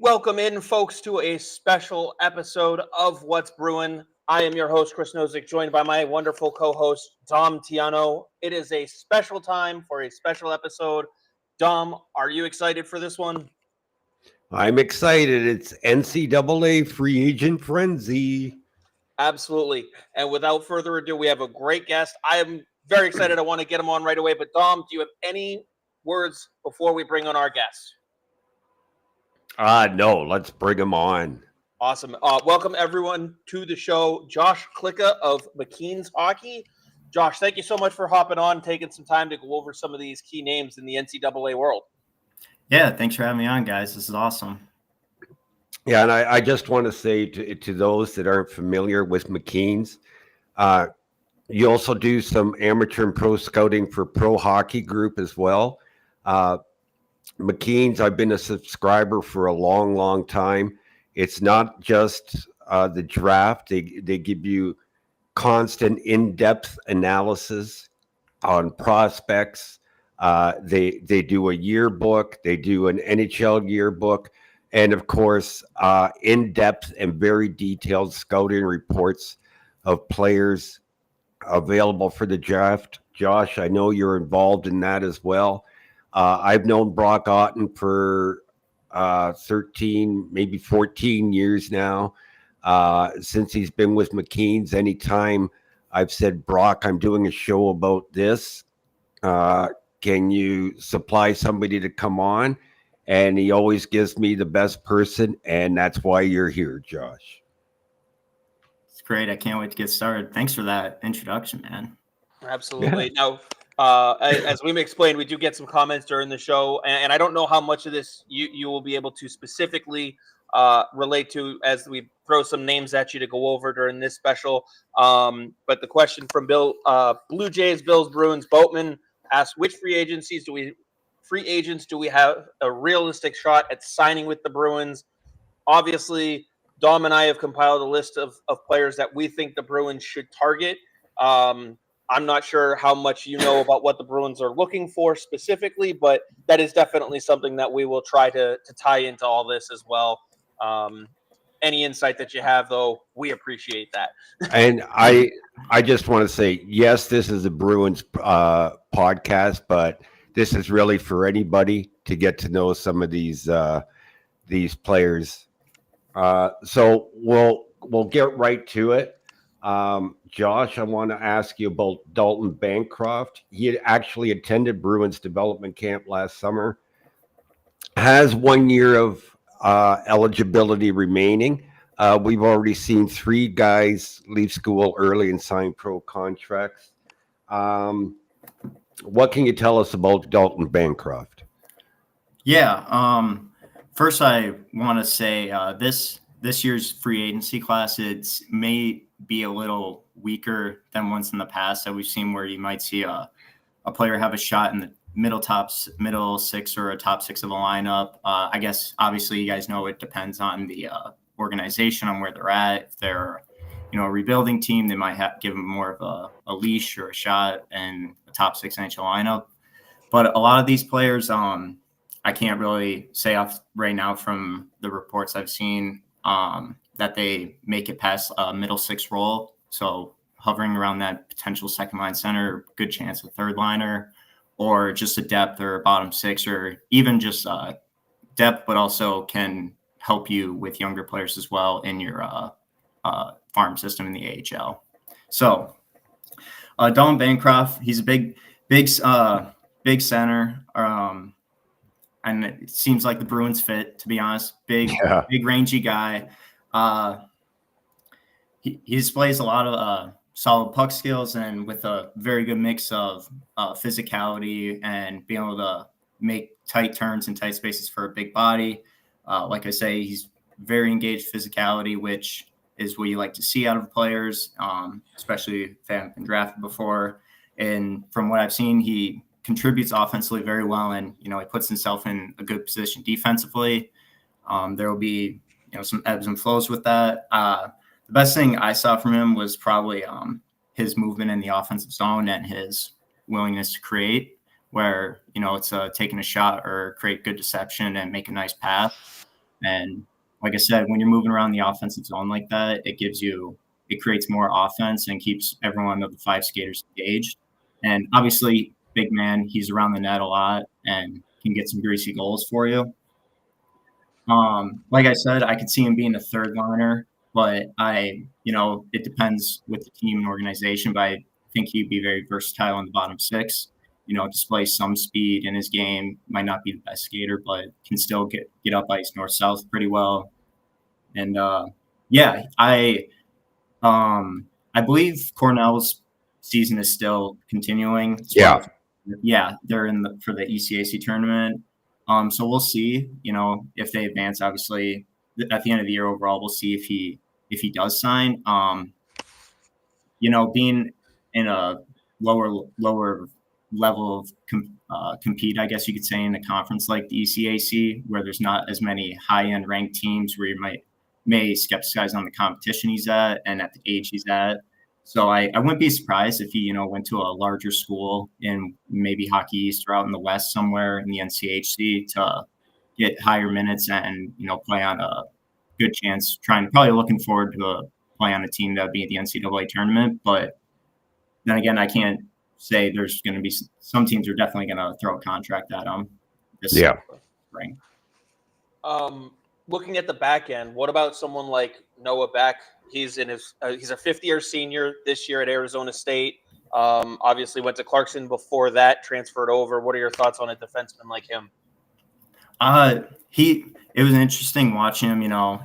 Welcome in, folks, to a special episode of What's Bruin. I am your host, Chris Nozick, joined by my wonderful co-host, Dom Tiano. It is a special time for a special episode. Dom, are you excited for this one? I'm excited. It's NCAA free agent frenzy. Absolutely. And without further ado, we have a great guest. I am very excited. I want to get him on right away. But Dom, do you have any words before we bring on our guest? No, let's bring him on. Awesome. Welcome, everyone, to the show. Josh Klicka of McKeens Hockey. Josh, thank you so much for hopping on, taking some time to go over some of these key names in the NCAA world. Yeah, thanks for having me on, guys. This is awesome. Yeah, and I just want to say to those that aren't familiar with McKeens, you also do some amateur and pro scouting for Pro Hockey Group as well. McKeens, I've been a subscriber for a long, long time. It's not just the draft. They give you constant in-depth analysis on prospects. They do a yearbook. They do an NHL yearbook. And, of course, in-depth and very detailed scouting reports of players available for the draft. Josh, I know you're involved in that as well. I've known Brock Otten for 13, maybe 14 years now, since he's been with McKeens. Anytime I've said, Brock, I'm doing a show about this, can you supply somebody to come on? And he always gives me the best person, and that's why you're here, Josh. It's great. I can't wait to get started. Thanks for that introduction, man. Absolutely. Yeah. Now, as we explained, we do get some comments during the show, and I don't know how much of this you will be able to specifically relate to as we throw some names at you to go over during this special. But the question from Bill, Blue Jays, Bills, Bruins, Boatman asked, which free agents do we have a realistic shot at signing with the Bruins? Obviously, Dom and I have compiled a list of players that we think the Bruins should target. I'm not sure how much you know about what the Bruins are looking for specifically, but that is definitely something that we will try to tie into all this as well. Any insight that you have, though, we appreciate that. And I just want to say, yes, this is a Bruins podcast, but this is really for anybody to get to know some of these players. So we'll get right to it. Josh, I want to ask you about Dalton Bancroft. He had actually attended Bruins development camp last summer, has 1 year of eligibility remaining. We've already seen 3 guys leave school early and sign pro contracts. What can you tell us about Dalton Bancroft? Yeah. First, I want to say this year's free agency class, it may be a little weaker than ones in the past that we've seen, where you might see a player have a shot in the middle 6 or a top 6 of the lineup. I guess obviously you guys know it depends on the organization, on where they're at. If they're a rebuilding team, they might give them more of a leash or a shot in a top 6 NHL lineup. But a lot of these players, I can't really say off right now from the reports I've seen that they make it past a middle 6 role. So hovering around that potential second line center, good chance a third liner, or just a depth or a bottom 6, or even just depth, but also can help you with younger players as well in your farm system in the AHL. So Dalton Bancroft, he's a big center. And it seems like the Bruins fit, to be honest. Big rangy guy. He displays a lot of solid puck skills, and with a very good mix of physicality and being able to make tight turns and tight spaces for a big body. Like I say, he's very engaged physicality, which is what you like to see out of players, especially if they haven't been drafted before. And from what I've seen, he contributes offensively very well, and he puts himself in a good position defensively. There will be some ebbs and flows with that. The best thing I saw from him was probably his movement in the offensive zone and his willingness to create, where it's taking a shot or create good deception and make a nice pass. And like I said, when you're moving around the offensive zone like that, it creates more offense and keeps everyone of the 5 skaters engaged. And obviously, big man, he's around the net a lot and can get some greasy goals for you. Like I said, I could see him being a third liner, but it depends with the team and organization, but I think he'd be very versatile in the bottom 6, display some speed in his game, might not be the best skater, but can still get up ice north-south pretty well. And I believe Cornell's season is still continuing. Yeah. Yeah, they're for the ECAC tournament. So we'll see, if they advance. Obviously, at the end of the year overall, we'll see if he does sign. Being in a lower level of compete, I guess you could say, in a conference like the ECAC, where there's not as many high-end ranked teams, where you may skepticize on the competition he's at and at the age he's at. So I wouldn't be surprised if he, went to a larger school in maybe Hockey East or out in the West somewhere in the NCHC to get higher minutes and, play on a good chance, probably looking forward to play on a team that would be at the NCAA tournament. But then again, I can't say there's going to be some teams are definitely going to throw a contract at him this spring. Looking at the back end, what about someone like Noah Beck? He's he's a 5th-year senior this year at Arizona State. Obviously went to Clarkson before that, transferred over. What are your thoughts on a defenseman like him? It was interesting watching him.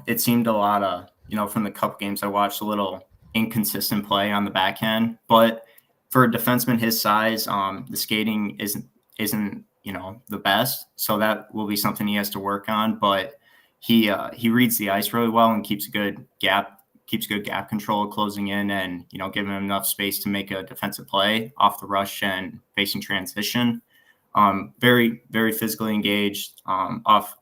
It seemed a lot of, from the couple games I watched, a little inconsistent play on the back end. But for a defenseman his size, the skating isn't the best. So that will be something he has to work on. But he reads the ice really well and keeps good gap control closing in and, giving him enough space to make a defensive play off the rush and facing transition. Very, very physically engaged. Off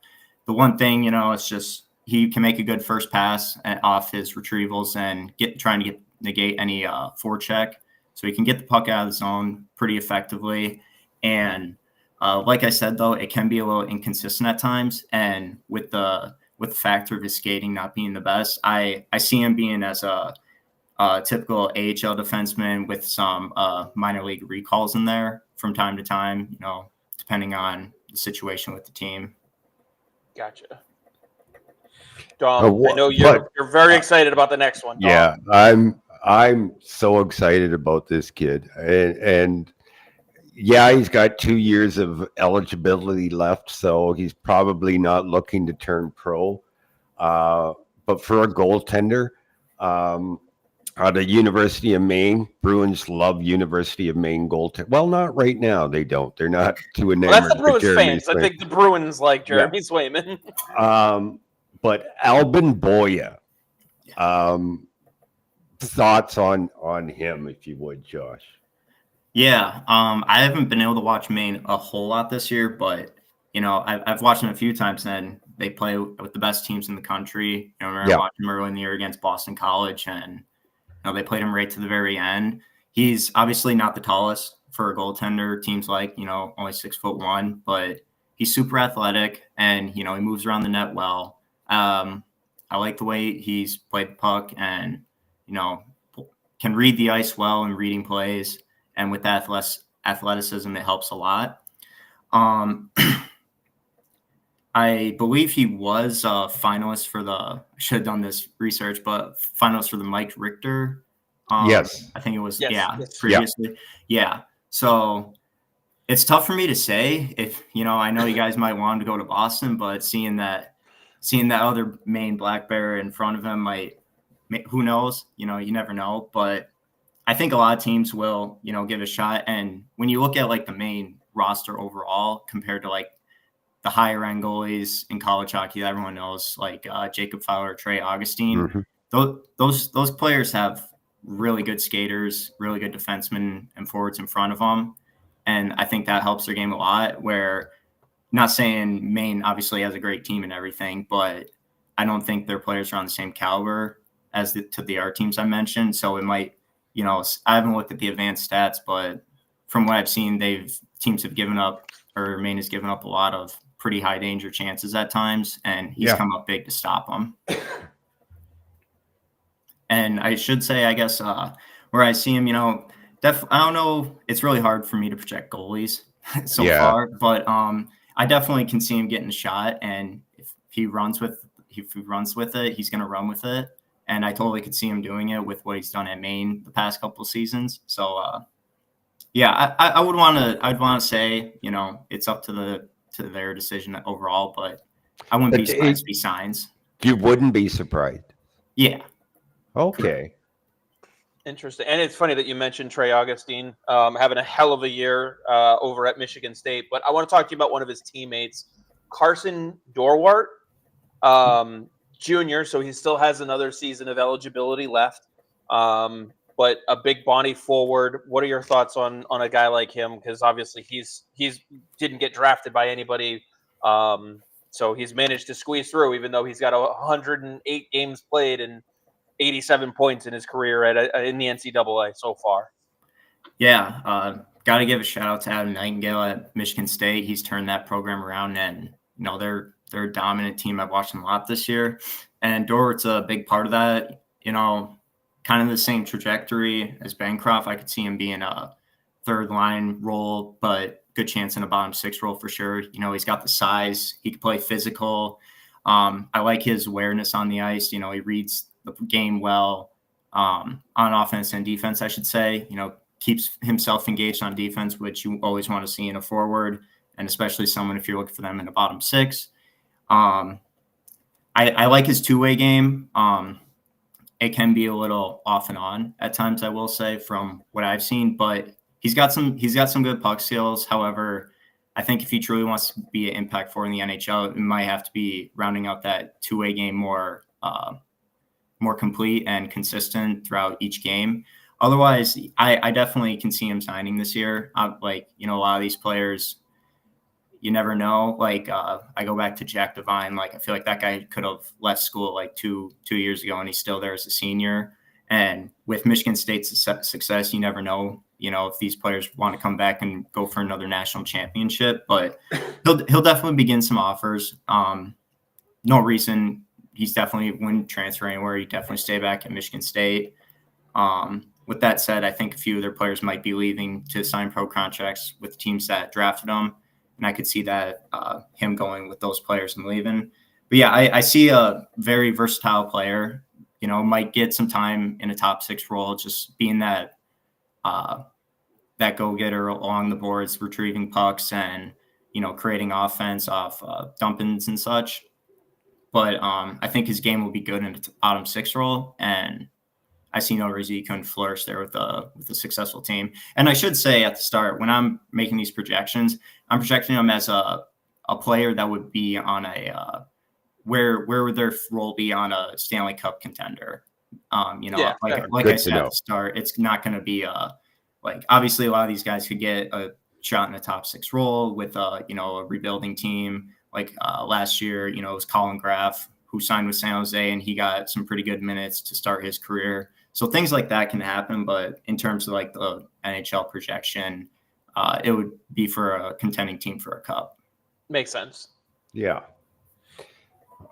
the one thing, it's just he can make a good first pass off his retrievals and trying to negate any forecheck. So he can get the puck out of the zone pretty effectively. And like I said, though, it can be a little inconsistent at times. And with the factor of his skating not being the best, I see him being as a typical AHL defenseman with some minor league recalls in there from time to time, depending on the situation with the team. Gotcha. Dom, I know you're very excited about the next one. Dom. Yeah, I'm so excited about this kid, and yeah, he's got 2 years of eligibility left, so he's probably not looking to turn pro. But for a goaltender, at the University of Maine, Bruins love University of Maine goaltender. Well, not right now. They don't. They're not too enamored. That's the Bruins fans. I think the Bruins like Jeremy Swayman. But Albin Boija, thoughts on him, if you would, Josh. Yeah, I haven't been able to watch Maine a whole lot this year, but I've watched them a few times. And they play with the best teams in the country. I remember watching them early in the year against Boston College, and they played him right to the very end. He's obviously not the tallest for a goaltender. Teams like only 6'1", but he's super athletic, and he moves around the net well. I like the way he's played the puck, and can read the ice well and reading plays. And with that athleticism, it helps a lot. I believe he was a finalist for I should have done this research, but finalist for the Mike Richter. Yes. I think it was, yes. previously. Yeah. So it's tough for me to say if, I know you guys might want him to go to Boston, but seeing that other Maine Black Bear in front of him who knows, you never know. But I think a lot of teams will, give a shot. And when you look at like the Maine roster overall compared to like the higher end goalies in college hockey that everyone knows, like Jacob Fowler, Trey, Augustine, those players have really good skaters, really good defensemen and forwards in front of them. And I think that helps their game a lot, where not saying Maine obviously has a great team and everything, but I don't think their players are on the same caliber as the other teams I mentioned. So it might, I haven't looked at the advanced stats, but from what I've seen, teams have given up, or Maine has given up a lot of pretty high danger chances at times, and he's come up big to stop them. And I should say, I guess, where I see him, I don't know. It's really hard for me to project goalies so far, but I definitely can see him getting a shot. And if he runs with it, he's going to run with it. And I totally could see him doing it with what he's done at Maine the past couple of seasons. So, I'd want to say, it's up to their decision overall, but I wouldn't be surprised to be signs. You wouldn't be surprised. Yeah. Okay. Interesting. And it's funny that you mentioned Trey Augustine having a hell of a year over at Michigan State. But I want to talk to you about one of his teammates, Karsen Dorwart, Jr. So he still has another season of eligibility left. But a big body forward. What are your thoughts on a guy like him? Because obviously he's didn't get drafted by anybody. So he's managed to squeeze through, even though he's got 108 games played and 87 points in his career in the NCAA so far. Yeah, got to give a shout out to Adam Nightingale at Michigan State. He's turned that program around, and they're a dominant team. I've watched them a lot this year, and Dorwart's a big part of that. Kind of the same trajectory as Bancroft. I could see him being a third line role, but good chance in a bottom six role for sure. He's got the size. He can play physical. I like his awareness on the ice. He reads the game well on offense and defense, I should say. Keeps himself engaged on defense, which you always want to see in a forward, and especially someone if you're looking for them in the bottom six. I like his two-way game. It can be a little off and on at times, I will say, from what I've seen, but he's got some good puck skills. However, I think if he truly wants to be an impact for in the NHL, it might have to be rounding out that two-way game more complete and consistent throughout each game. Otherwise, I definitely can see him signing this year. A lot of these players, you never know. I go back to Jack Devine. I feel like that guy could have left school 2 years ago, and he's still there as a senior. And with Michigan State's success, you never know, if these players want to come back and go for another national championship. But he'll definitely begin some offers. No reason. He's definitely wouldn't transfer anywhere. He'd definitely stay back at Michigan State. With that said, I think a few of their players might be leaving to sign pro contracts with teams that drafted them. And I could see that him going with those players and leaving. But yeah, I see a very versatile player, might get some time in a top six role, just being that go-getter along the boards, retrieving pucks and, creating offense off dump-ins and such. But I think his game will be good in the bottom six role, and I see no reason he couldn't flourish there with a successful team. And I should say at the start, when I'm making these projections, I'm projecting him as a player that would be on a where would their role be on a Stanley Cup contender? Like I said at the start, it's not going to be obviously a lot of these guys could get a shot in the top six role with a rebuilding team. Last year, it was Colin Graff who signed with San Jose, and he got some pretty good minutes to start his career. So things like that can happen, but in terms of the NHL projection, it would be for a contending team for a cup. Makes sense. Yeah.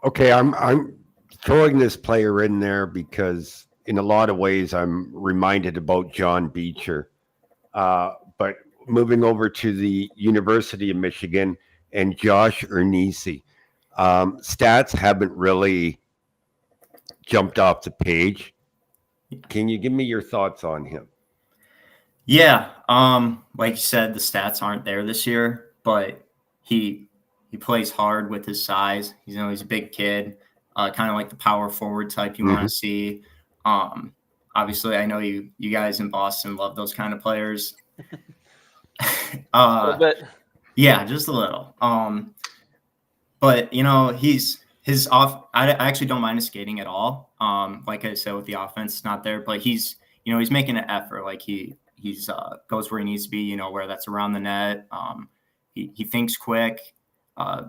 Okay, I'm throwing this player in there because in a lot of ways I'm reminded about John Beecher. But moving over to the University of Michigan and Josh Eernisse. Stats haven't really jumped off the page. Can you give me your thoughts on him? Yeah. Like you said, the stats aren't there this year, but he plays hard with his size. He's a big kid, kind of like the power forward type you want to see. Obviously, I know you guys in Boston love those kind of players. A little bit. Yeah, just a little. But his off. I actually don't mind his skating at all. Like I said, with the offense, it's not there, but he's making an effort. He's goes where he needs to be. Where that's around the net. He thinks quick. A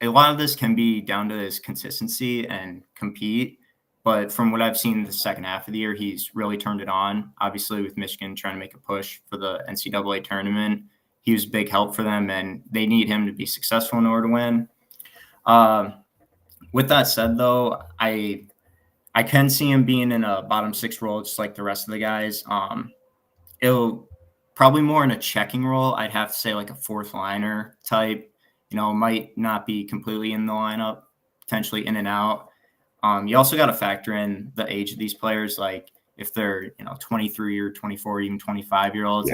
lot of this can be down to his consistency and compete. But from what I've seen in the second half of the year, he's really turned it on. Obviously, with Michigan trying to make a push for the NCAA tournament, he was a big help for them, and they need him to be successful in order to win. With that said, though, I can see him being in a bottom six role, just like the rest of the guys. It'll probably more in a checking role. I'd have to say like a fourth liner type, might not be completely in the lineup, potentially in and out. You also got to factor in the age of these players. Like if they're, 23 or 24, even 25-year-olds,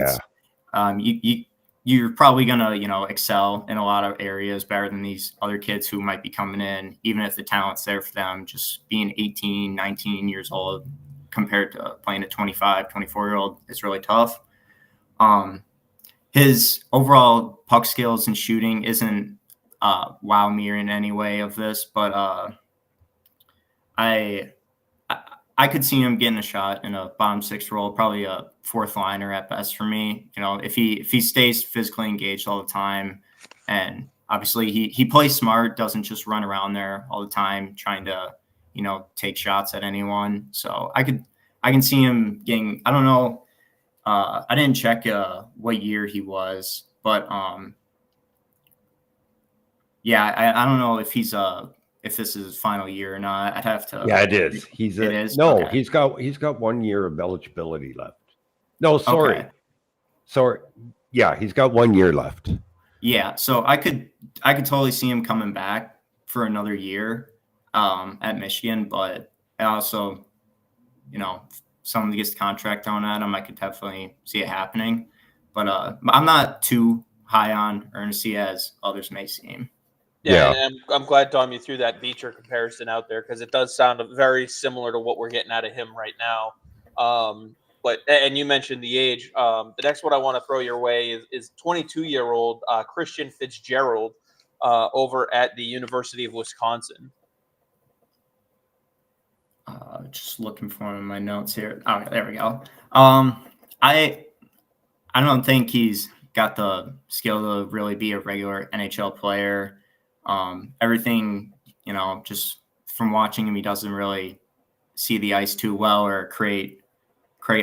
you're probably going to, excel in a lot of areas better than these other kids who might be coming in, even if the talent's there for them. Just being 18, 19 years old compared to playing a 25, 24-year-old is really tough. His overall puck skills and shooting isn't wow me in any way of this, but I could see him getting a shot in a bottom six role, probably a fourth liner at best for me. If he stays physically engaged all the time, and obviously he plays smart, doesn't just run around there all the time trying to, take shots at anyone. So I can see him getting, I don't know. I didn't check what year he was, but I don't know if if this is his final year or not. I'd have to. Yeah, it is. It is? No, Okay. he's got 1 year of eligibility left. No, sorry. Okay. Sorry. Yeah, he's got 1 year left. Yeah, so I could totally see him coming back for another year at Michigan, but I also, someone gets the contract thrown at him, I could definitely see it happening. But I'm not too high on Eernisse as others may seem. Yeah. And I'm glad, Tom, you threw that Beecher comparison out there because it does sound very similar to what we're getting out of him right now. And you mentioned the age. The next one I want to throw your way is 22-year-old Christian Fitzgerald over at the University of Wisconsin. Just looking for him in my notes here. Oh, there we go. I don't think he's got the skill to really be a regular NHL player. Everything, just from watching him, he doesn't really see the ice too well or create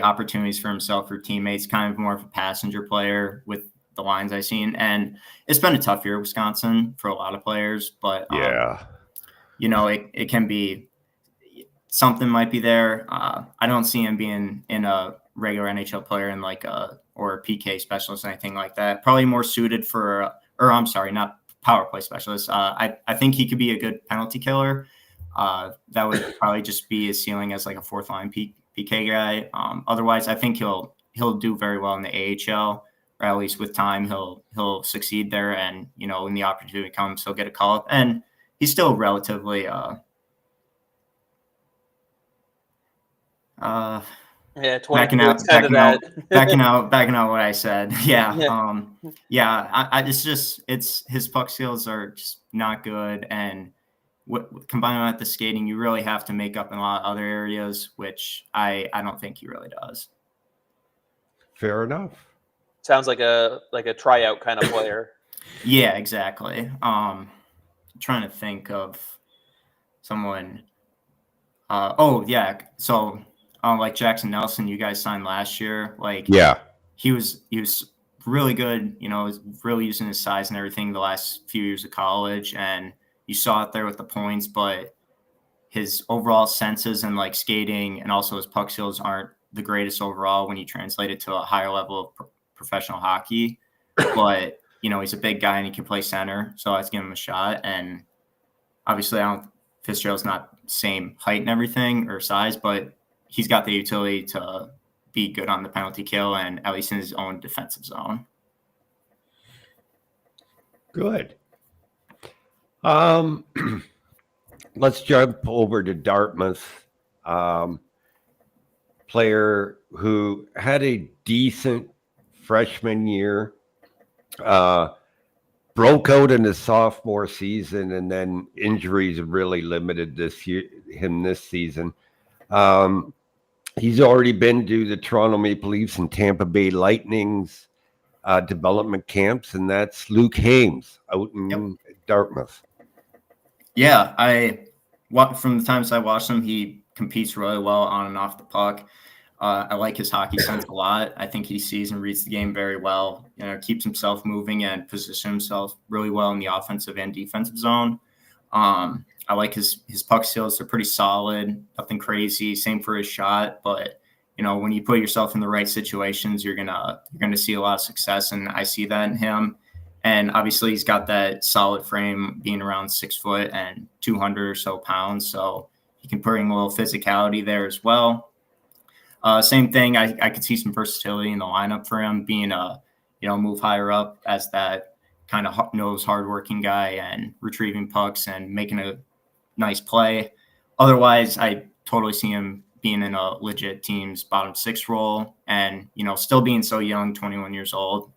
opportunities for himself or teammates. Kind of more of a passenger player with the lines I've seen. And it's been a tough year at Wisconsin for a lot of players, but it can be. Something might be there. I don't see him being in a regular NHL player in or a PK specialist or anything like that. Probably more suited for, not power play specialist. I think he could be a good penalty killer. That would probably just be his ceiling as like a fourth line PK guy. Otherwise, I think he'll do very well in the AHL, or at least with time he'll succeed there. And when the opportunity comes, he'll get a call up. And he's still relatively. Backing out what I said. It's his puck skills are just not good, and combined with the skating, you really have to make up in a lot of other areas, which I don't think he really does. Fair enough. Sounds like a tryout kind of player. Yeah, exactly. Trying to think of someone. So. Like Jackson Nelson, you guys signed last year. He was really good. Was really using his size and everything the last few years of college, and you saw it there with the points. But his overall senses and skating and also his puck skills aren't the greatest overall when you translate it to a higher level of professional hockey. But he's a big guy and he can play center, so let's give him a shot. And obviously, Fitzgerald's not same height and everything or size, but he's got the utility to be good on the penalty kill and at least in his own defensive zone. Good. Let's jump over to Dartmouth. Player who had a decent freshman year, broke out in his sophomore season, and then injuries really limited him this season. He's already been to the Toronto Maple Leafs and Tampa Bay Lightning's development camps, and that's Luke Haymes out in Dartmouth. Yeah, from the times I watched him, he competes really well on and off the puck. I like his hockey sense a lot. I think he sees and reads the game very well. Keeps himself moving and positions himself really well in the offensive and defensive zone. I like his puck skills. They're pretty solid, nothing crazy. Same for his shot, but when you put yourself in the right situations, you're gonna see a lot of success, and I see that in him. And obviously, he's got that solid frame, being around 6 foot and 200 or so pounds, so he can bring a little physicality there as well. Same thing. I could see some versatility in the lineup for him, being a move higher up as that kind of knows hardworking guy and retrieving pucks and making a nice play. Otherwise, I totally see him being in a legit team's bottom 6 role, and still being so young, 21 years old.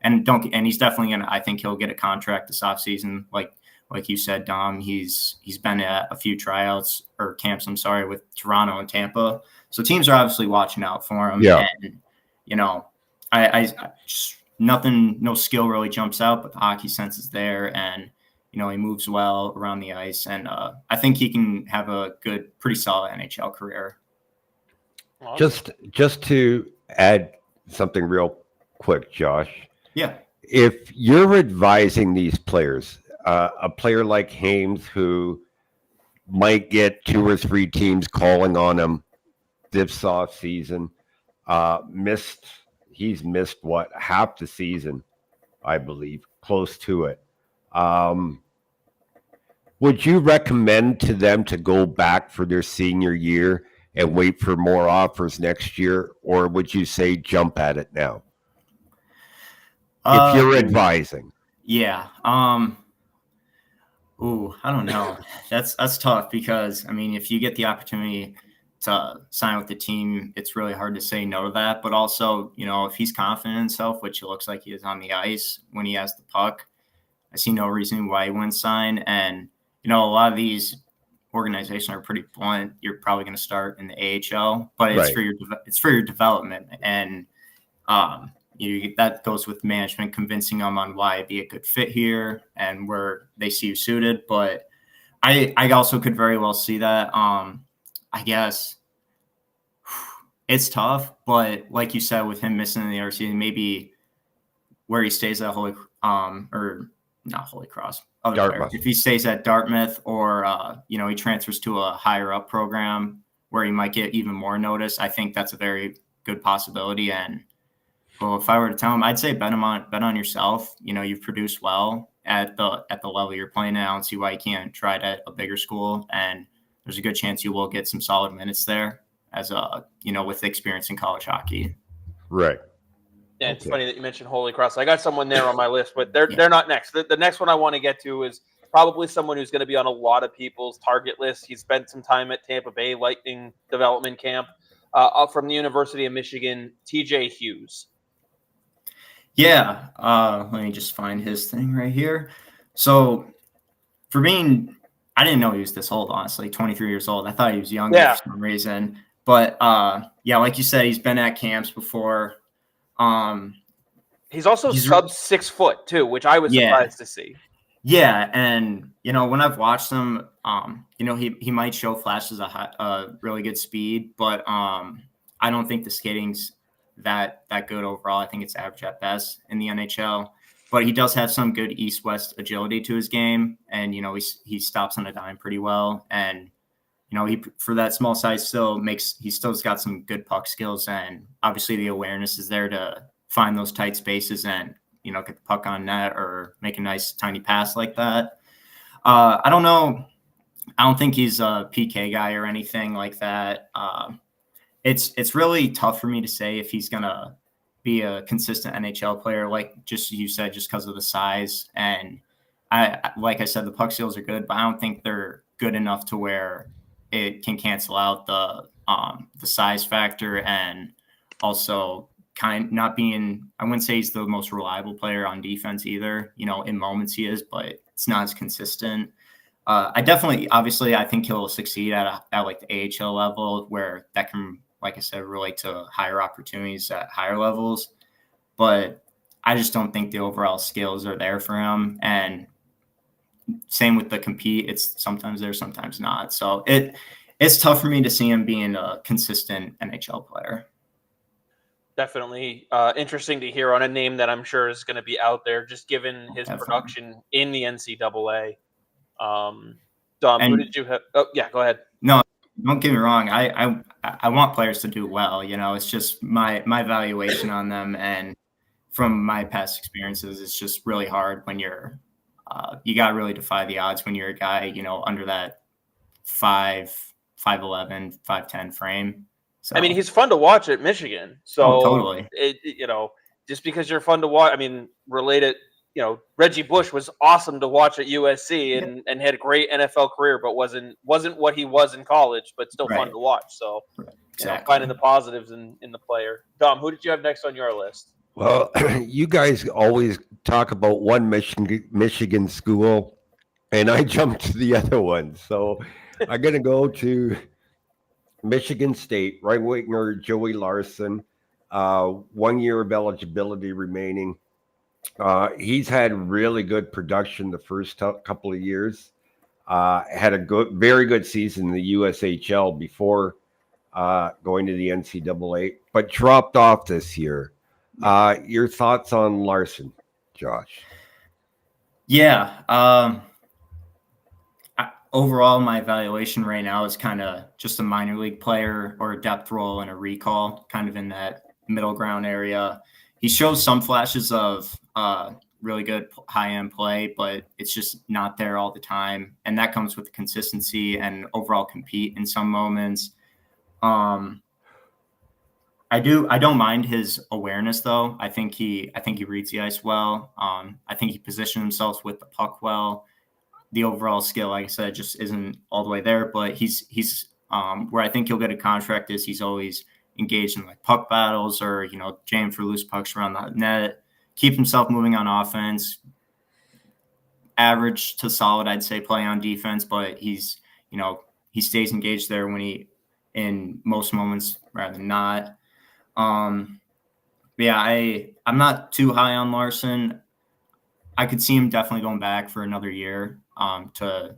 And he's definitely gonna. I think he'll get a contract this offseason, like you said, Dom. He's been at a few tryouts or camps. I'm sorry, with Toronto and Tampa. So teams are obviously watching out for him. Yeah. And, I just, no skill really jumps out, but the hockey sense is there. And, he moves well around the ice. And I think he can have a pretty solid NHL career. Just to add something real quick, Josh. Yeah. If you're advising these players, a player like Haymes, who might get 2 or 3 teams calling on him this off season, he's missed half the season, I believe, close to it. Would you recommend to them to go back for their senior year and wait for more offers next year, or would you say jump at it now? If you're advising. Yeah. I don't know. That's tough because, if you get the opportunity to sign with the team, it's really hard to say no to that. But also, if he's confident in himself, which it looks like he is on the ice when he has the puck, I see no reason why he wouldn't sign. And, a lot of these organizations are pretty blunt. You're probably going to start in the AHL, but it's right. for your development. And that goes with management convincing them on why it'd be a good fit here and where they see you suited. But I also could very well see that. I guess it's tough, but like you said, with him missing in the other season, maybe where he stays at or not Holy Cross, Dartmouth. If he stays at Dartmouth, or he transfers to a higher up program where he might get even more notice, I think that's a very good possibility. And if I were to tell him, I'd say bet on yourself. You've produced well at the level you're playing at. I don't see why you can't try it at a bigger school, and there's a good chance you will get some solid minutes there as with experience in college hockey. Right. Yeah, it's funny that you mentioned Holy Cross. I got someone there on my list, but they're not next. The next one I want to get to is probably someone who's going to be on a lot of people's target list. He spent some time at Tampa Bay Lightning development camp from the University of Michigan, TJ Hughes. Yeah, let me just find his thing right here. So I didn't know he was this old, honestly, 23 years old. I thought he was younger for some reason. But, like you said, he's been at camps before. He's also sub 6 foot, too, which I was surprised to see. Yeah, and, when I've watched him, he might show flashes of a really good speed, but I don't think the skating's that good overall. I think it's average at best in the NHL. But he does have some good east-west agility to his game, and he stops on a dime pretty well. And he for that small size still's got some good puck skills, and obviously the awareness is there to find those tight spaces and get the puck on net or make a nice tiny pass like that. I don't know. I don't think he's a PK guy or anything like that. It's really tough for me to say if he's gonna be a consistent NHL player, like just you said, just because of the size. And like I said, the puck skills are good, but I don't think they're good enough to where it can cancel out the size factor, and also not being, I wouldn't say he's the most reliable player on defense either. In moments he is, but it's not as consistent. Obviously, I think he'll succeed at like the AHL level, where that can, like I said, relate to higher opportunities at higher levels. But I just don't think the overall skills are there for him. And same with the compete. It's sometimes there, sometimes not. So it's tough for me to see him being a consistent NHL player. Definitely interesting to hear on a name that I'm sure is going to be out there, just given his production in the NCAA. Dom, who did you have? Oh, yeah, go ahead. No, don't get me wrong. I want players to do well. It's just my valuation on them, and from my past experiences, it's just really hard when you're you got to really defy the odds when you're a guy, under that 5'11", 5'10" frame. So, I mean, he's fun to watch at Michigan. So totally. Just because you're fun to watch, I mean, related, Reggie Bush was awesome to watch at USC and had a great NFL career, but wasn't what he was in college, but still fun to watch. So exactly. Finding the positives in the player. Dom, who did you have next on your list? Well, you guys always talk about one Michigan school, and I jumped to the other one. So I'm going to go to Michigan State, right winger Joey Larson, 1 year of eligibility remaining. He's had really good production the first couple of years. Had a very good season in the USHL before going to the NCAA, but dropped off this year. Your thoughts on Larson, Josh? Yeah. Overall, my evaluation right now is kind of just a minor league player or a depth role and a recall, kind of in that middle ground area. He shows some flashes of really good high-end play, but it's just not there all the time. And that comes with consistency and overall compete in some moments. I don't mind his awareness though. I think he reads the ice well. I think he positioned himself with the puck well. The overall skill, like I said, just isn't all the way there, but he's where I think he'll get a contract is he's always engaged in like puck battles or, jamming for loose pucks around the net, keep himself moving on offense, average to solid, I'd say, play on defense, but he stays engaged there when in most moments rather than not. I'm not too high on Larson. I could see him definitely going back for another year to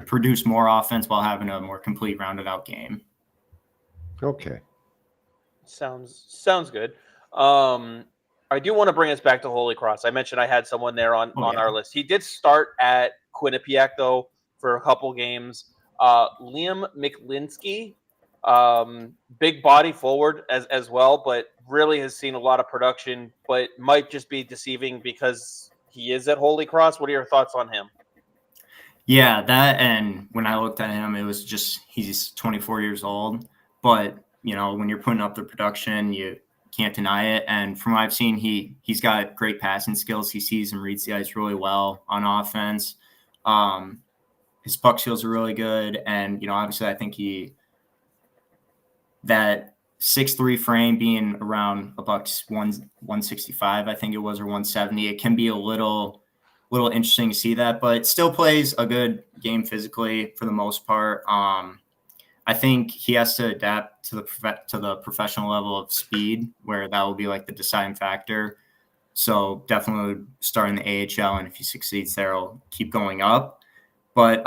produce more offense while having a more complete rounded out game. Okay. Sounds good. I do want to bring us back to Holy Cross. I mentioned I had someone there on our list. He did start at Quinnipiac though for a couple games. Liam McLinskey, big body forward as well, but really has seen a lot of production, but might just be deceiving because he is at Holy Cross. What are your thoughts on him? Yeah, that, and when I looked at him, it was just he's 24 years old, but when you're putting up the production, you can't deny it. And from what I've seen, he's got great passing skills. He sees and reads the ice really well on offense. His puck skills are really good, and obviously I think that 6'3" frame being around about 165, I think it was, or 170. It can be a little interesting to see that, but still plays a good game physically for the most part. I think he has to adapt to the professional level of speed, where that will be like the deciding factor. So definitely starting the AHL, and if he succeeds there, he'll keep going up. But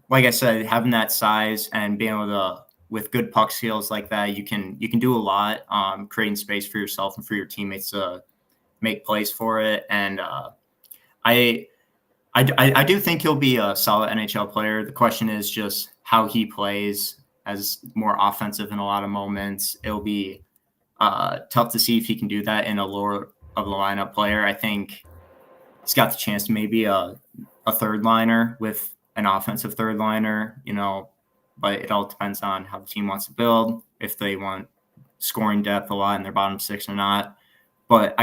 like I said, having that size and being able to, with good puck skills like that, you can do a lot, creating space for yourself and for your teammates to make plays for it. And I do think he'll be a solid NHL player. The question is just how he plays as more offensive in a lot of moments. It'll be tough to see if he can do that in a lower of the lineup player. I think he's got the chance to maybe a third liner with an offensive third liner, but it all depends on how the team wants to build, if they want scoring depth a lot in their bottom six or not. But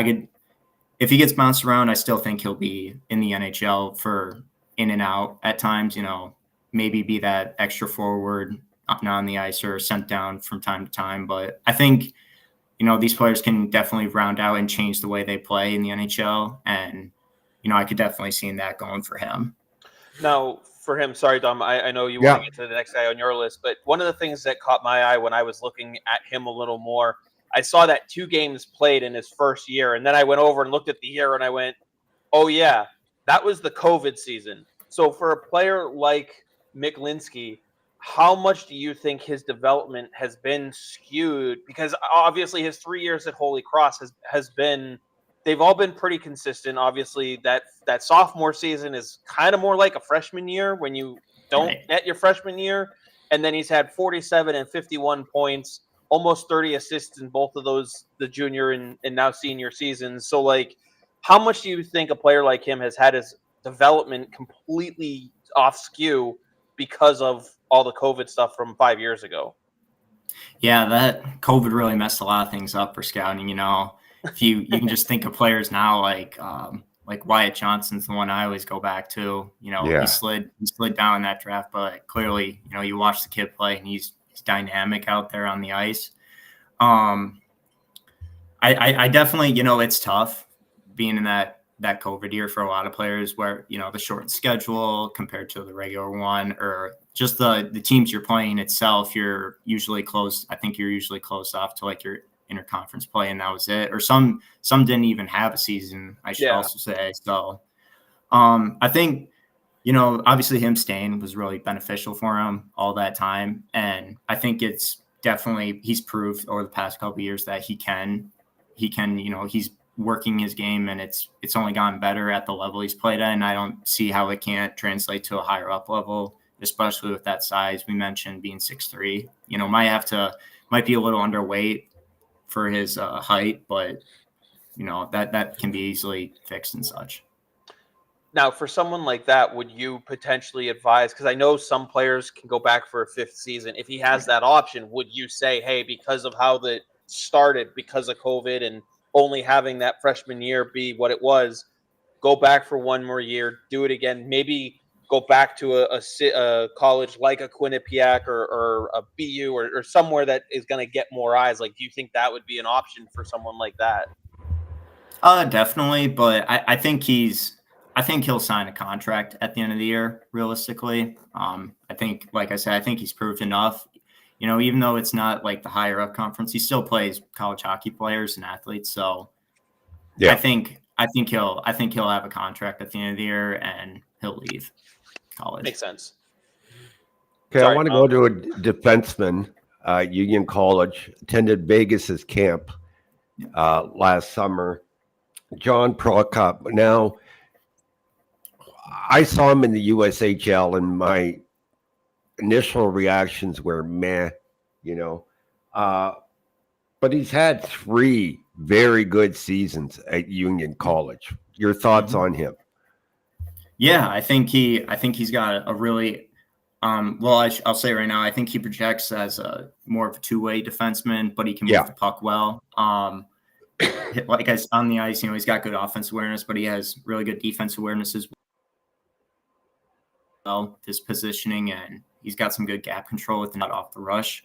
if he gets bounced around, I still think he'll be in the NHL for in and out at times, maybe be that extra forward up and on the ice or sent down from time to time. But I think, these players can definitely round out and change the way they play in the NHL. And, I could definitely see that going for him. Now, for him, sorry, Dom, I know you want to get to the next guy on your list, but one of the things that caught my eye when I was looking at him a little more, I saw that 2 games played in his first year, and then I went over and looked at the year, and I went, oh, yeah, that was the COVID season. So for a player like McLinskey, how much do you think his development has been skewed? Because obviously his 3 years at Holy Cross has been, they've all been pretty consistent. Obviously that sophomore season is kind of more like a freshman year when you don't get your freshman year. And then he's had 47 and 51 points, almost 30 assists in both of those, the junior and now senior seasons. So like, how much do you think a player like him has had his development completely off skew because of all the COVID stuff from 5 years ago? Yeah, that COVID really messed a lot of things up for scouting. If you can just think of players now like Wyatt Johnson's the one I always go back to. He slid down in that draft, but clearly, you watch the kid play and he's dynamic out there on the ice. I definitely, it's tough being in that COVID year for a lot of players where, the shortened schedule compared to the regular one, or just the teams you're playing itself, you're usually closed. I think you're usually closed off to like your interconference play, and that was it. Or some didn't even have a season, I should also say. So I think, obviously him staying was really beneficial for him all that time. And I think it's definitely, he's proved over the past couple of years that he can, he's working his game, and it's only gotten better at the level he's played at. And I don't see how it can't translate to a higher up level, especially with that size we mentioned being 6'3". Might be a little underweight for his height, but that can be easily fixed and such. Now, for someone like that, would you potentially advise, because I know some players can go back for a fifth season, if he has that option, would you say, hey, because of how that started, because of COVID and only having that freshman year be what it was, go back for one more year, do it again, maybe go back to a college like a Quinnipiac or a BU or somewhere that is going to get more eyes? Like, do you think that would be an option for someone like that? Definitely, but I think he'll sign a contract at the end of the year, realistically. I think, like I said, I think he's proved enough. Even though it's not like the higher up conference, he still plays college hockey players and athletes. So yeah, I think he'll have a contract at the end of the year and he'll leave college. Makes sense. Okay, I want to go to a defenseman, Union College, attended Vegas's camp last summer. John Prokop. Now, I saw him in the USHL, and my initial reactions were meh, but he's had 3 very good seasons at Union College. Your thoughts on him? Yeah, I think he's got a really I'll say right now, I think he projects as more of a two-way defenseman, but he can move the puck well. Like on the ice, he's got good offensive awareness, but he has really good defensive awareness as well. His positioning, and he's got some good gap control with the nut off the rush.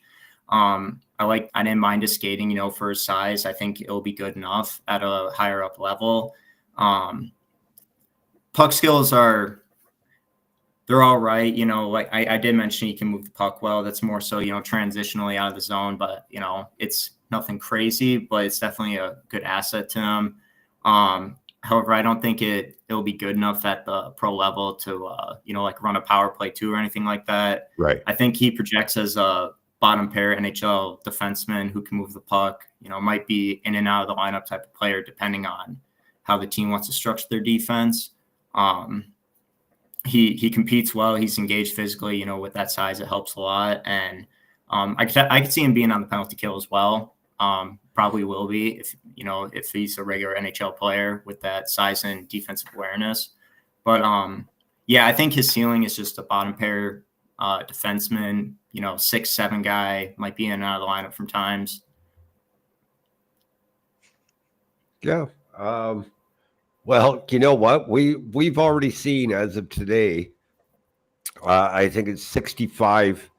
I didn't mind his skating, for his size. I think it'll be good enough at a higher up level. Puck skills they're all right. Like I did mention, he can move the puck well. That's more so, transitionally out of the zone, but it's nothing crazy, but it's definitely a good asset to him. However, I don't think it'll be good enough at the pro level to, like run a power play 2 or anything like that. Right. I think he projects as a bottom pair NHL defenseman who can move the puck, might be in and out of the lineup type of player, depending on how the team wants to structure their defense. He competes well. He's engaged physically, with that size, it helps a lot. And I could see him being on the penalty kill as well. Probably will be if he's a regular NHL player with that size and defensive awareness. But I think his ceiling is just a bottom pair defenseman, 6'7" guy, might be in and out of the lineup from times. Yeah. Well, you know what? We've already seen as of today, I think it's 65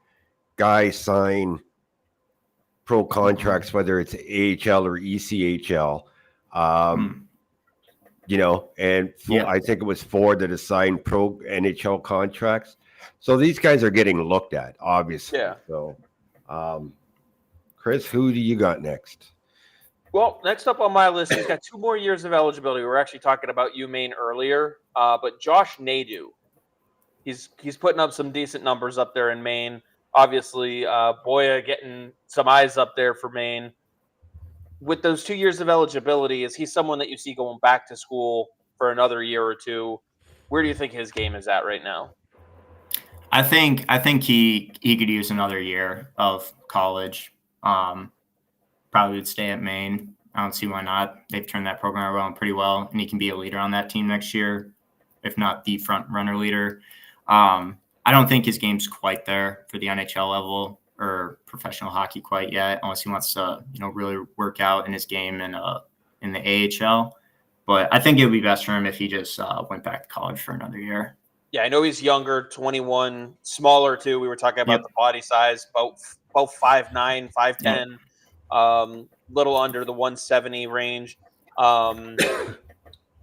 guys sign pro contracts, whether it's AHL or ECHL. And I think it was 4 that assigned pro NHL contracts. So these guys are getting looked at, obviously. Yeah. So, Chris, who do you got next? Well, next up on my list, he's got 2 more years of eligibility. We were actually talking about Maine earlier, but Josh Nadeau. He's putting up some decent numbers up there in Maine. obviously, Boija getting some eyes up there for Maine. With those 2 years of eligibility, is he someone that you see going back to school for another year or two? Where do you think his game is at right now? I think he could use another year of college. Probably would stay at Maine. I don't see why not. They've turned that program around pretty well, and he can be a leader on that team next year, if not the front runner leader. I don't think his game's quite there for the NHL level or professional hockey quite yet, unless he wants to, really work out in his game in the AHL. But I think it would be best for him if he just went back to college for another year. Yeah, I know he's younger, 21, smaller too. We were talking about the body size, about 5'9", 5'10", little under the 170 range.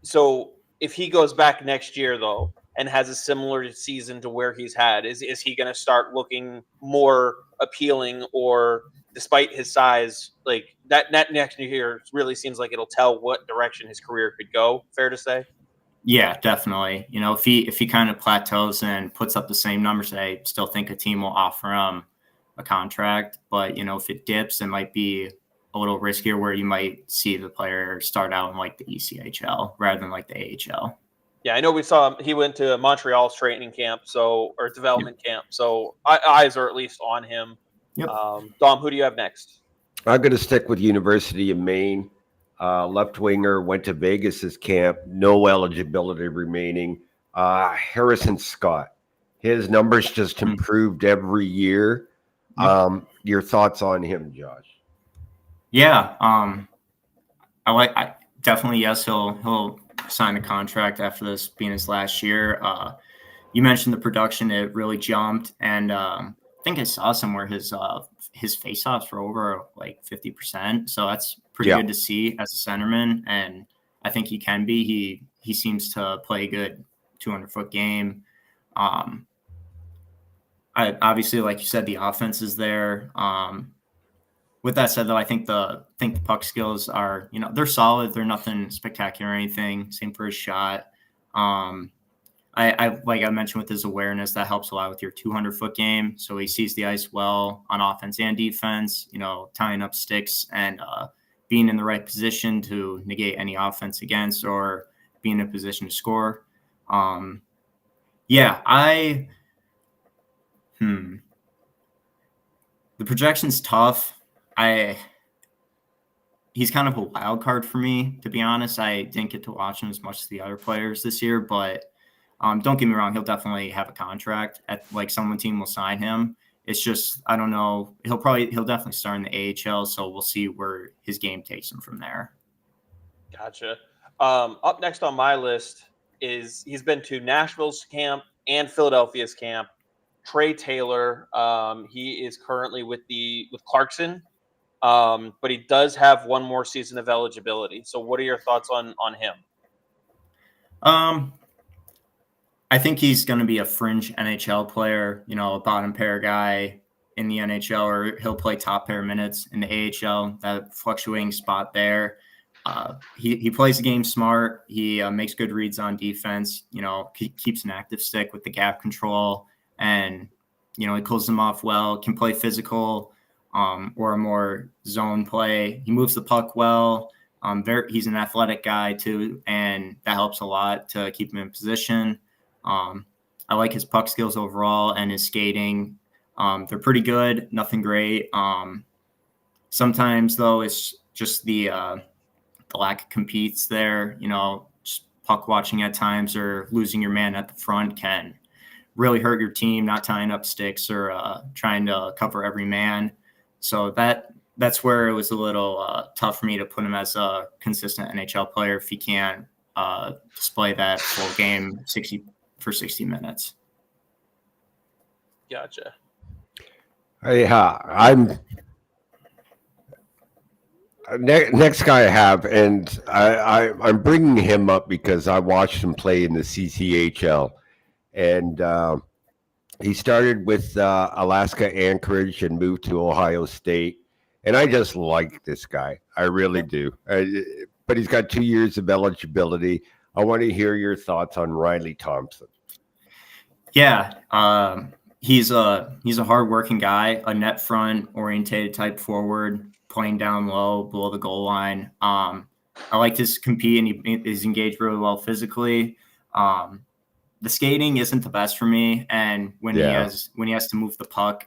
So if he goes back next year, though, and has a similar season to where he's had, is he going to start looking more appealing, or despite his size, like that next year really seems like it'll tell what direction his career could go? Fair to say? Yeah, definitely. If he kind of plateaus and puts up the same numbers, I still think a team will offer him a contract. But, if it dips, it might be a little riskier where you might see the player start out in like the ECHL rather than like the AHL. Yeah, I know we saw him. He went to Montreal's training camp, or development camp. So eyes are at least on him. Yep. Dom, who do you have next? I'm going to stick with University of Maine. Left winger, went to Vegas's camp, no eligibility remaining. Harrison Scott, his numbers just improved every year. Your thoughts on him, Josh? Yeah, I definitely, yes, he'll sign a contract after this being his last year. You mentioned the production; it really jumped, and I think I saw somewhere his faceoffs were over like 50%. So that's pretty good to see as a centerman, and I think he can be. He seems to play a good 200-foot game. Obviously, like you said, the offense is there. With that said, though, I think the puck skills are, they're solid. They're nothing spectacular or anything. Same for his shot. I like I mentioned with his awareness, that helps a lot with your 200-foot game. So he sees the ice well on offense and defense, tying up sticks and being in the right position to negate any offense against or being in a position to score. The projection's tough. He's kind of a wild card for me, to be honest. I didn't get to watch him as much as the other players this year, but don't get me wrong, he'll definitely have a contract. Someone team will sign him. It's just, I don't know. He'll definitely start in the AHL, so we'll see where his game takes him from there. Gotcha. Up next on my list is he's been to Nashville's camp and Philadelphia's camp. Trey Taylor. He is currently with Clarkson, but he does have one more season of eligibility. So, what are your thoughts on him? I think he's going to be a fringe NHL player, a bottom pair guy in the NHL, or he'll play top pair minutes in the AHL, that fluctuating spot there. He plays the game smart. He makes good reads on defense, keeps an active stick with the gap control, and, he closes them off well, can play physical or a more zone play. He moves the puck well. He's an athletic guy too, and that helps a lot to keep him in position. I like his puck skills overall and his skating. They're pretty good, nothing great. Sometimes, though, it's just the lack of competes there. Just puck watching at times or losing your man at the front can really hurt your team, not tying up sticks or trying to cover every man. So that's where it was a little tough for me to put him as a consistent NHL player if he can't display that full game 60 minutes. Gotcha. Yeah, I'm next guy I have, and I'm bringing him up because I watched him play in the CCHL, and he started with Alaska Anchorage and moved to Ohio State, and I just like this guy. I really do. But he's got 2 years of eligibility. I want to hear your thoughts on Riley Thompson. Yeah, he's a hardworking guy, a net front orientated type forward, playing down low below the goal line. I like his compete, and he is engaged really well physically. The skating isn't the best for me, and when he has to move the puck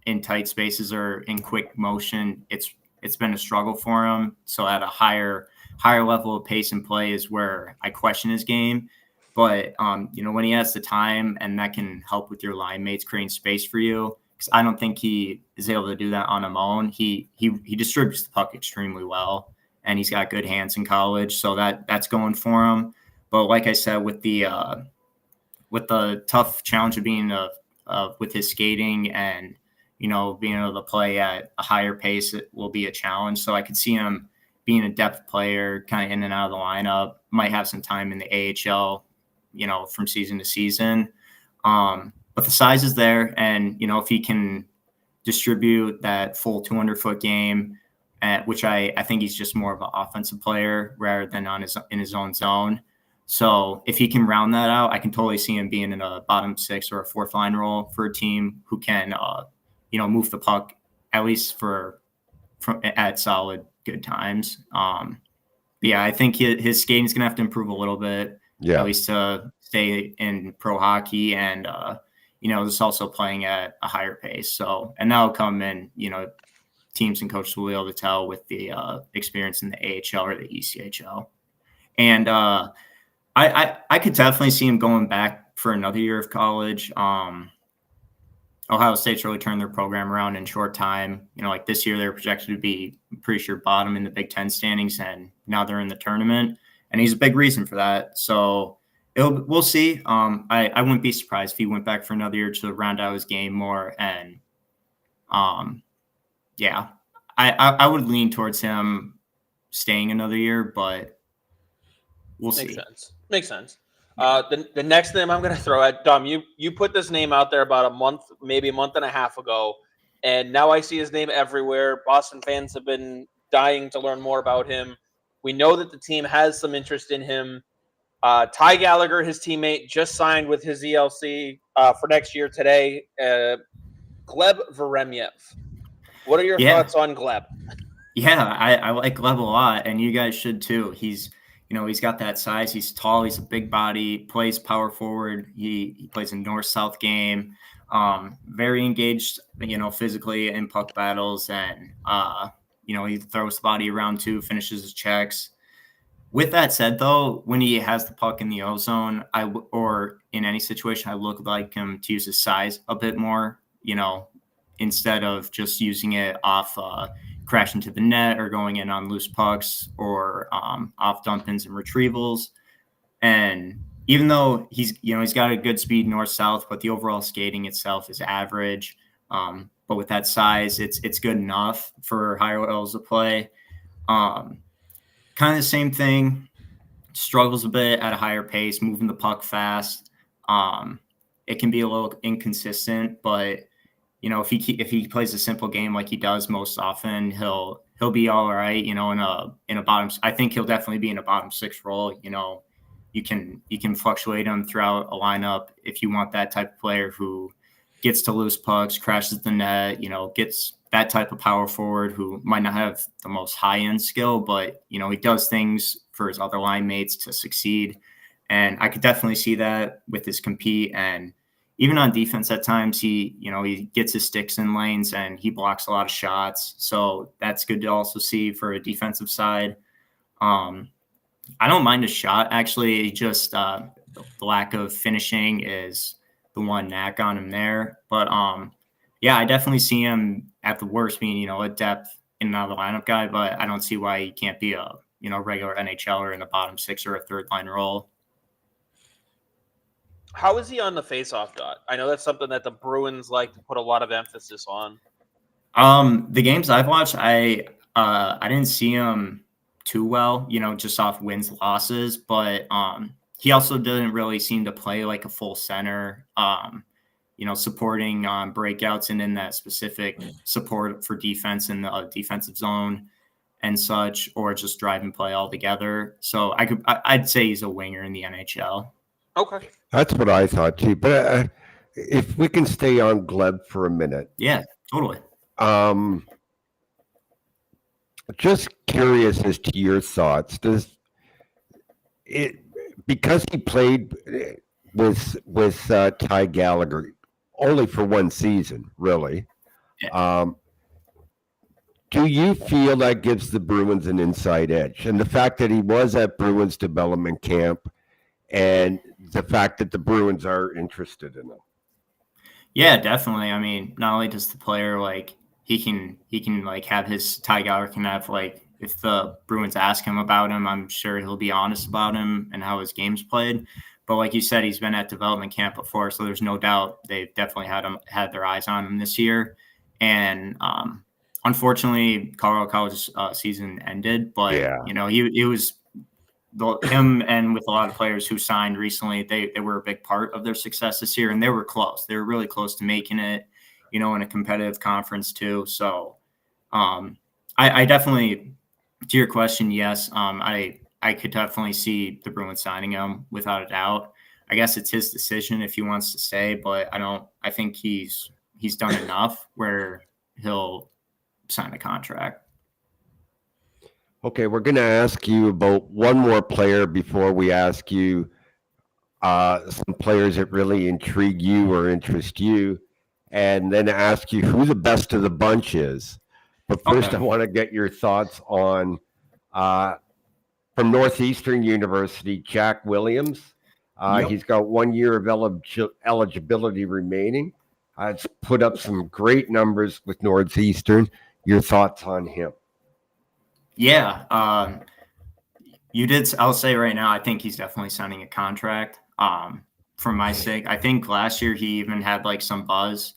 in tight spaces or in quick motion, it's been a struggle for him. So at a higher level of pace and play is where I question his game. But when he has the time and that can help with your line mates creating space for you, because I don't think he is able to do that on his own. He distributes the puck extremely well, and he's got good hands in college, so that's going for him. But like I said, with the tough challenge of being with his skating and being able to play at a higher pace, it will be a challenge. So I could see him being a depth player, kind of in and out of the lineup. Might have some time in the AHL, from season to season. But the size is there, and if he can distribute that full 200-foot game, which I think he's just more of an offensive player rather than in his own zone. So if he can round that out, I can totally see him being in a bottom six or a fourth line role for a team who can, move the puck at least at solid good times. I think his skating is going to have to improve a little bit, at least to stay in pro hockey, and just also playing at a higher pace. So, and that'll come in, teams and coaches will be able to tell with the experience in the AHL or the ECHL. And I could definitely see him going back for another year of college. Ohio State's really turned their program around in short time. Like this year, they're projected to be, I'm pretty sure, bottom in the Big Ten standings, and now they're in the tournament. And he's a big reason for that. So we'll see. I wouldn't be surprised if he went back for another year to round out his game more. And I would lean towards him staying another year, but we'll see. Makes sense. The next name I'm going to throw at Dom, you put this name out there about maybe a month and a half ago, and now I see his name everywhere. Boston fans have been dying to learn more about him. We know that the team has some interest in him. Ty Gallagher, his teammate, just signed with his ELC for next year today. Gleb Veremyev. What are your thoughts on Gleb? Yeah, I like Gleb a lot, and you guys should too. He's got that size. He's tall. He's a big body. Plays power forward. He plays a north-south game. Very engaged, physically in puck battles, and he throws the body around too. Finishes his checks. With that said, though, when he has the puck in the O zone, or in any situation, I look like him to use his size a bit more. Instead of just using it off crashing to the net or going in on loose pucks or off dump-ins and retrievals. And even though he's got a good speed north-south, but the overall skating itself is average. But with that size, it's good enough for higher levels of play. Kind of the same thing, struggles a bit at a higher pace, moving the puck fast. It can be a little inconsistent, but if he plays a simple game like he does most often, he'll be all right. In a bottom. I think he'll definitely be in a bottom six role. You can fluctuate him throughout a lineup if you want that type of player who gets to loose pucks, crashes the net. Gets that type of power forward who might not have the most high end skill, but he does things for his other line mates to succeed. And I could definitely see that with his compete. And even on defense at times, he gets his sticks in lanes and he blocks a lot of shots. So that's good to also see for a defensive side. I don't mind a shot, actually. Just the lack of finishing is the one knack on him there. But I definitely see him at the worst being, a depth in and out of the lineup guy, but I don't see why he can't be a, regular NHLer in a bottom six or a third line role. How is he on the face-off dot? I know that's something that the Bruins like to put a lot of emphasis on. The games I've watched, I didn't see him too well, just off wins, losses, but he also didn't really seem to play like a full center, supporting breakouts and in that specific support for defense in the defensive zone and such, or just driving play altogether. So I'd say he's a winger in the NHL. Okay. That's what I thought too. But if we can stay on Gleb for a minute. Yeah, totally. Just curious as to your thoughts. Does it, because he played with Ty Gallagher only for one season, really? Yeah. Do you feel that gives the Bruins an inside edge? And the fact that he was at Bruins development camp, and the fact that the Bruins are interested in him. Yeah, definitely. I mean, not only does the player like he can like have his Ty Gallagher can have like if the Bruins ask him about him, I'm sure he'll be honest about him and how his game's played. But like you said, he's been at development camp before, so there's no doubt they've definitely had their eyes on him this year. And unfortunately, Colorado College season ended, but you know he was. Him and with a lot of players who signed recently, they were a big part of their success this year, and they were close. They were really close to making it, you know, in a competitive conference too. So I definitely, to your question, yes, I could definitely see the Bruins signing him without a doubt. I guess it's his decision if he wants to stay, but I think he's done enough where he'll sign a contract. Okay, we're going to ask you about one more player before we ask you some players that really intrigue you or interest you, and then ask you who the best of the bunch is. But first, I want to get your thoughts on from Northeastern University, Jack Williams. He's got 1 year of eligibility remaining. It's put up some great numbers with Northeastern. Your thoughts on him? Yeah, you did. I'll say right now, I think he's definitely signing a contract. For my sake, I think last year he even had like some buzz.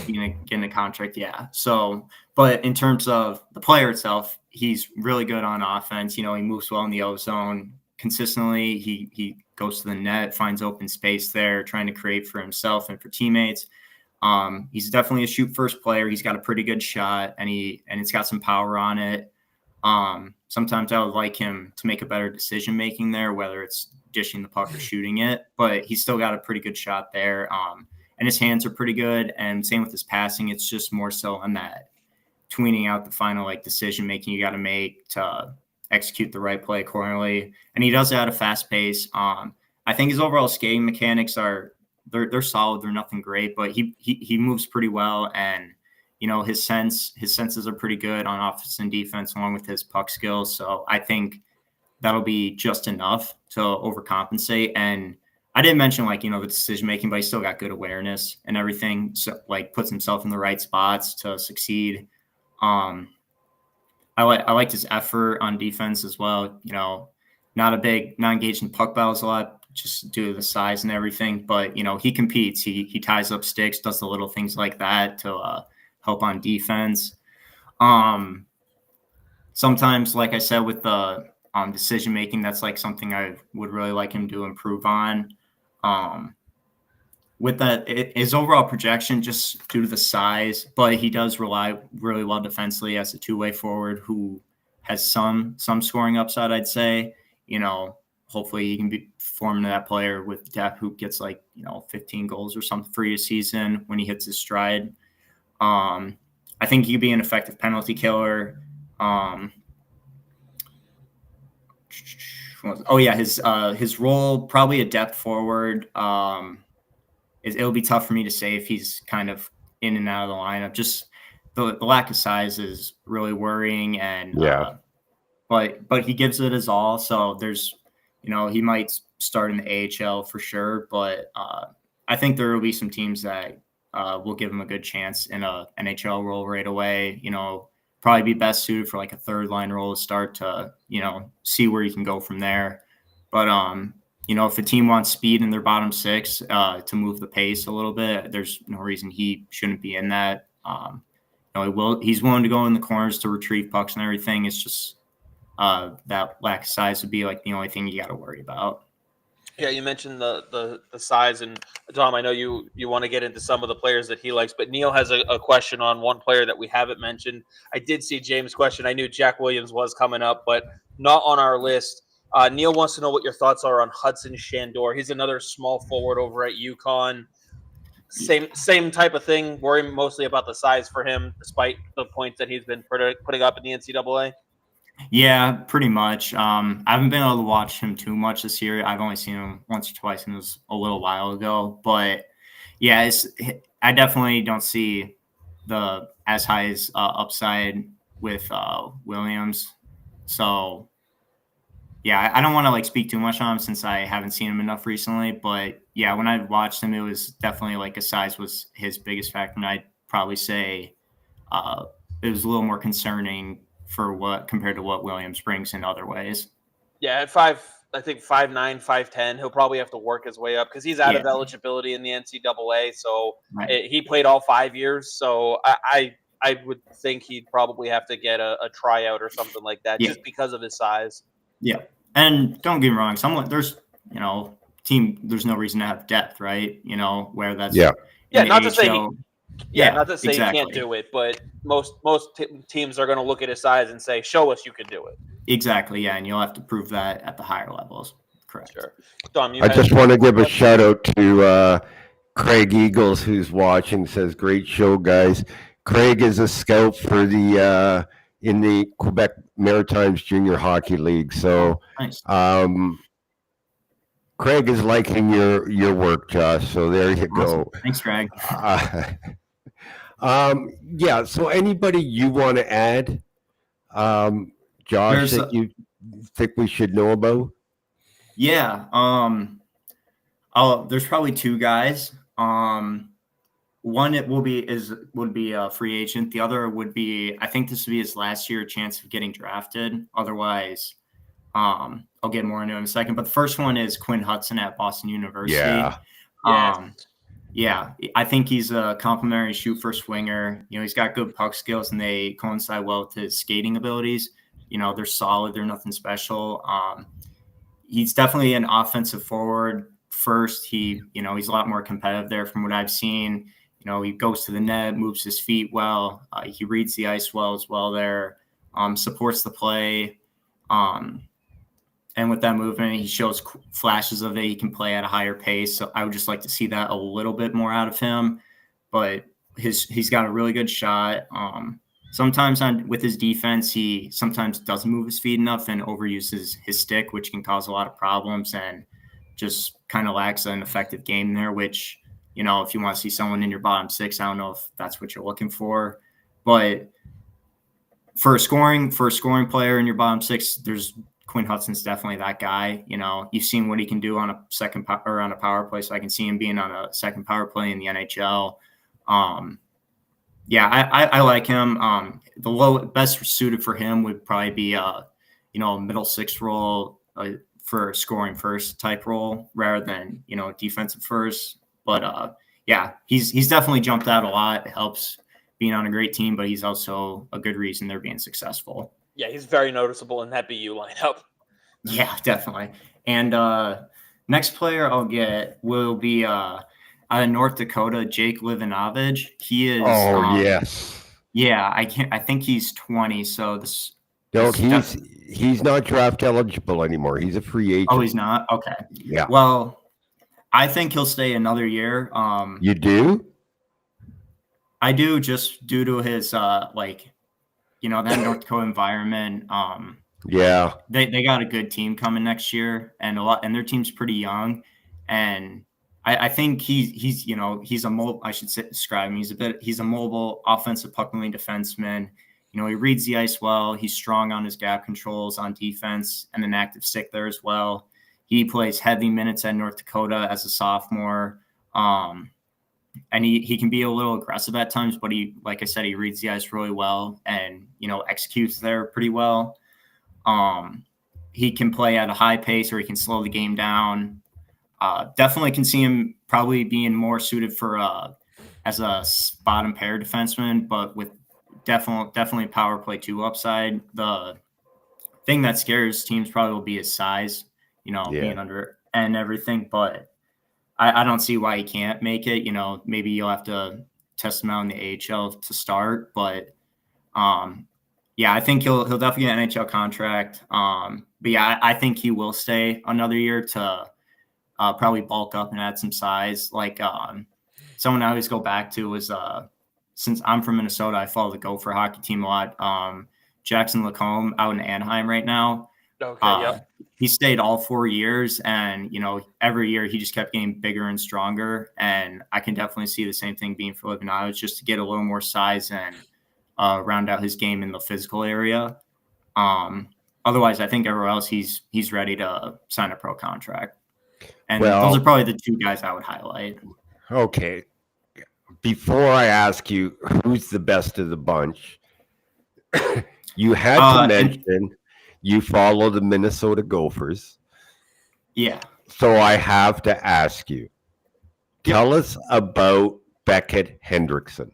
Getting a contract. Yeah. So, but in terms of the player itself, he's really good on offense. You know, he moves well in the O zone consistently. He goes to the net, finds open space there, trying to create for himself and for teammates. He's definitely a shoot first player. He's got a pretty good shot and it's got some power on it. Sometimes I would like him to make a better decision making there, whether it's dishing the puck or shooting it, but he's still got a pretty good shot there. And his hands are pretty good. And same with his passing. It's just more so on that tweening out the final like decision making you got to make to execute the right play accordingly. And he does it at a fast pace. I think his overall skating mechanics they're solid. They're nothing great, but he moves pretty well, and you know his senses are pretty good on offense and defense, along with his puck skills. So I think that'll be just enough to overcompensate. And I didn't mention like the decision making, but he still got good awareness and everything. So like puts himself in the right spots to succeed. I liked his effort on defense as well. You know, not engaged in puck battles a lot, just due to the size and everything. But, he competes. He ties up sticks, does the little things like that to help on defense. Sometimes, like I said, with the decision-making, that's like something I would really like him to improve on. With that, his overall projection, just due to the size, but he does rely really well defensively as a two-way forward who has some scoring upside, I'd say. Hopefully he can be forming that player with depth who gets 15 goals or something for a season when he hits his stride. I think he could be an effective penalty killer. His role, probably a depth forward. It'll be tough for me to say if he's kind of in and out of the lineup. Just the lack of size is really worrying, and but he gives it his all. So there's, he might start in the AHL for sure, but I think there will be some teams that will give him a good chance in a NHL role right away. Probably be best suited for like a third line role to start to, see where you can go from there. But if a team wants speed in their bottom six to move the pace a little bit, there's no reason he shouldn't be in that. He's willing to go in the corners to retrieve pucks and everything. It's just that lack of size would be like the only thing you got to worry about. Yeah, you mentioned the size, and Tom, I know you want to get into some of the players that he likes, but Neil has a question on one player that we haven't mentioned. I did see James' question. I knew Jack Williams was coming up, but not on our list. Neil wants to know what your thoughts are on Hudson Schandor. He's another small forward over at UConn. Same type of thing. Worrying mostly about the size for him, despite the points that he's been putting up in the NCAA. Yeah, pretty much. I haven't been able to watch him too much this year. I've only seen him once or twice, and it was a little while ago. But yeah, I definitely don't see the as high as upside with Williams. So yeah, I don't want to like speak too much on him since I haven't seen him enough recently. But yeah, when I watched him, it was definitely like a size was his biggest factor, and I'd probably say it was a little more concerning compared to what Williams brings in other ways. Yeah, at I think 5'9", 5'10", he'll probably have to work his way up because he's out of eligibility in the NCAA. So he played all 5 years. So I would think he'd probably have to get a tryout or something like that just because of his size. Yeah. And don't get me wrong, there's there's no reason to have depth, right? Where that's not to say exactly. he can't do it, but most teams are going to look at his size and say, "Show us you can do it." Exactly, yeah, and you'll have to prove that at the higher levels. Correct. Sure. Dom, I just want to give a shout out to Craig Eagles, who's watching. Says, "Great show, guys." Craig is a scout for the in the Quebec Maritimes Junior Hockey League. So, nice. Craig is liking your work, Josh. So there you go. Thanks, Craig. Yeah. So anybody you want to add, Josh, that you think we should know about? Yeah. There's probably two guys. One would be a free agent. The other would be, I think this would be his last year chance of getting drafted. Otherwise, I'll get more into it in a second. But the first one is Quinn Hudson at Boston University. Yeah. I think he's a complimentary shoot first winger. He's got good puck skills and they coincide well with his skating abilities. They're solid. They're nothing special. He's definitely an offensive forward first. He's a lot more competitive there from what I've seen. He goes to the net, moves his feet well. He reads the ice well as well there, supports the play. And with that movement, he shows flashes of it. He can play at a higher pace. So I would just like to see that a little bit more out of him. But he's got a really good shot. Sometimes with his defense, he sometimes doesn't move his feet enough and overuses his stick, which can cause a lot of problems and just kind of lacks an effective game there, which, if you want to see someone in your bottom six, I don't know if that's what you're looking for. But for a scoring player in your bottom six, Quinn Hudson's definitely that guy. You've seen what he can do on a second or on a power play, so I can see him being on a second power play in the NHL. I like him. The best suited for him would probably be a middle six role for a scoring first type role rather than defensive first. But he's definitely jumped out a lot. It helps being on a great team, but he's also a good reason they're being successful. Yeah, he's very noticeable in that BU lineup. Yeah, definitely. And next player I'll get will be out of North Dakota, Jake Livanovich. He is. Oh, yes. Yeah, I think he's 20. So he's not draft eligible anymore. He's a free agent. Oh, he's not? Okay. Yeah. Well, I think he'll stay another year. You do? I do, just due to his that North Dakota environment. Yeah. They got a good team coming next year and their team's pretty young. And I think he's a mobile, I should describe him. He's a mobile offensive puck moving defenseman. He reads the ice well. He's strong on his gap controls on defense and an active stick there as well. He plays heavy minutes at North Dakota as a sophomore. And he can be a little aggressive at times, but like I said, he reads the ice really well and, executes there pretty well. He can play at a high pace or he can slow the game down. Definitely can see him probably being more suited for as a bottom pair defenseman, but with definitely power play 2 upside. The thing that scares teams probably will be his size, being under and everything, but I don't see why he can't make it. Maybe you'll have to test him out in the AHL to start, but Yeah, I think he'll definitely get an NHL contract. But yeah, I think he will stay another year to probably bulk up and add some size. Like someone I always go back to was since I'm from Minnesota, I follow the Gopher hockey team a lot. Jackson Lacombe out in Anaheim right now. Okay, yep. He stayed all 4 years, and every year he just kept getting bigger and stronger. And I can definitely see the same thing being for Lipinaitis, just to get a little more size and round out his game in the physical area. Otherwise, I think everywhere else he's ready to sign a pro contract. And those are probably the two guys I would highlight. Okay. Before I ask you who's the best of the bunch, you had to mention you follow the Minnesota Gophers. Yeah. So I have to ask you, tell us about Beckett Hendrickson.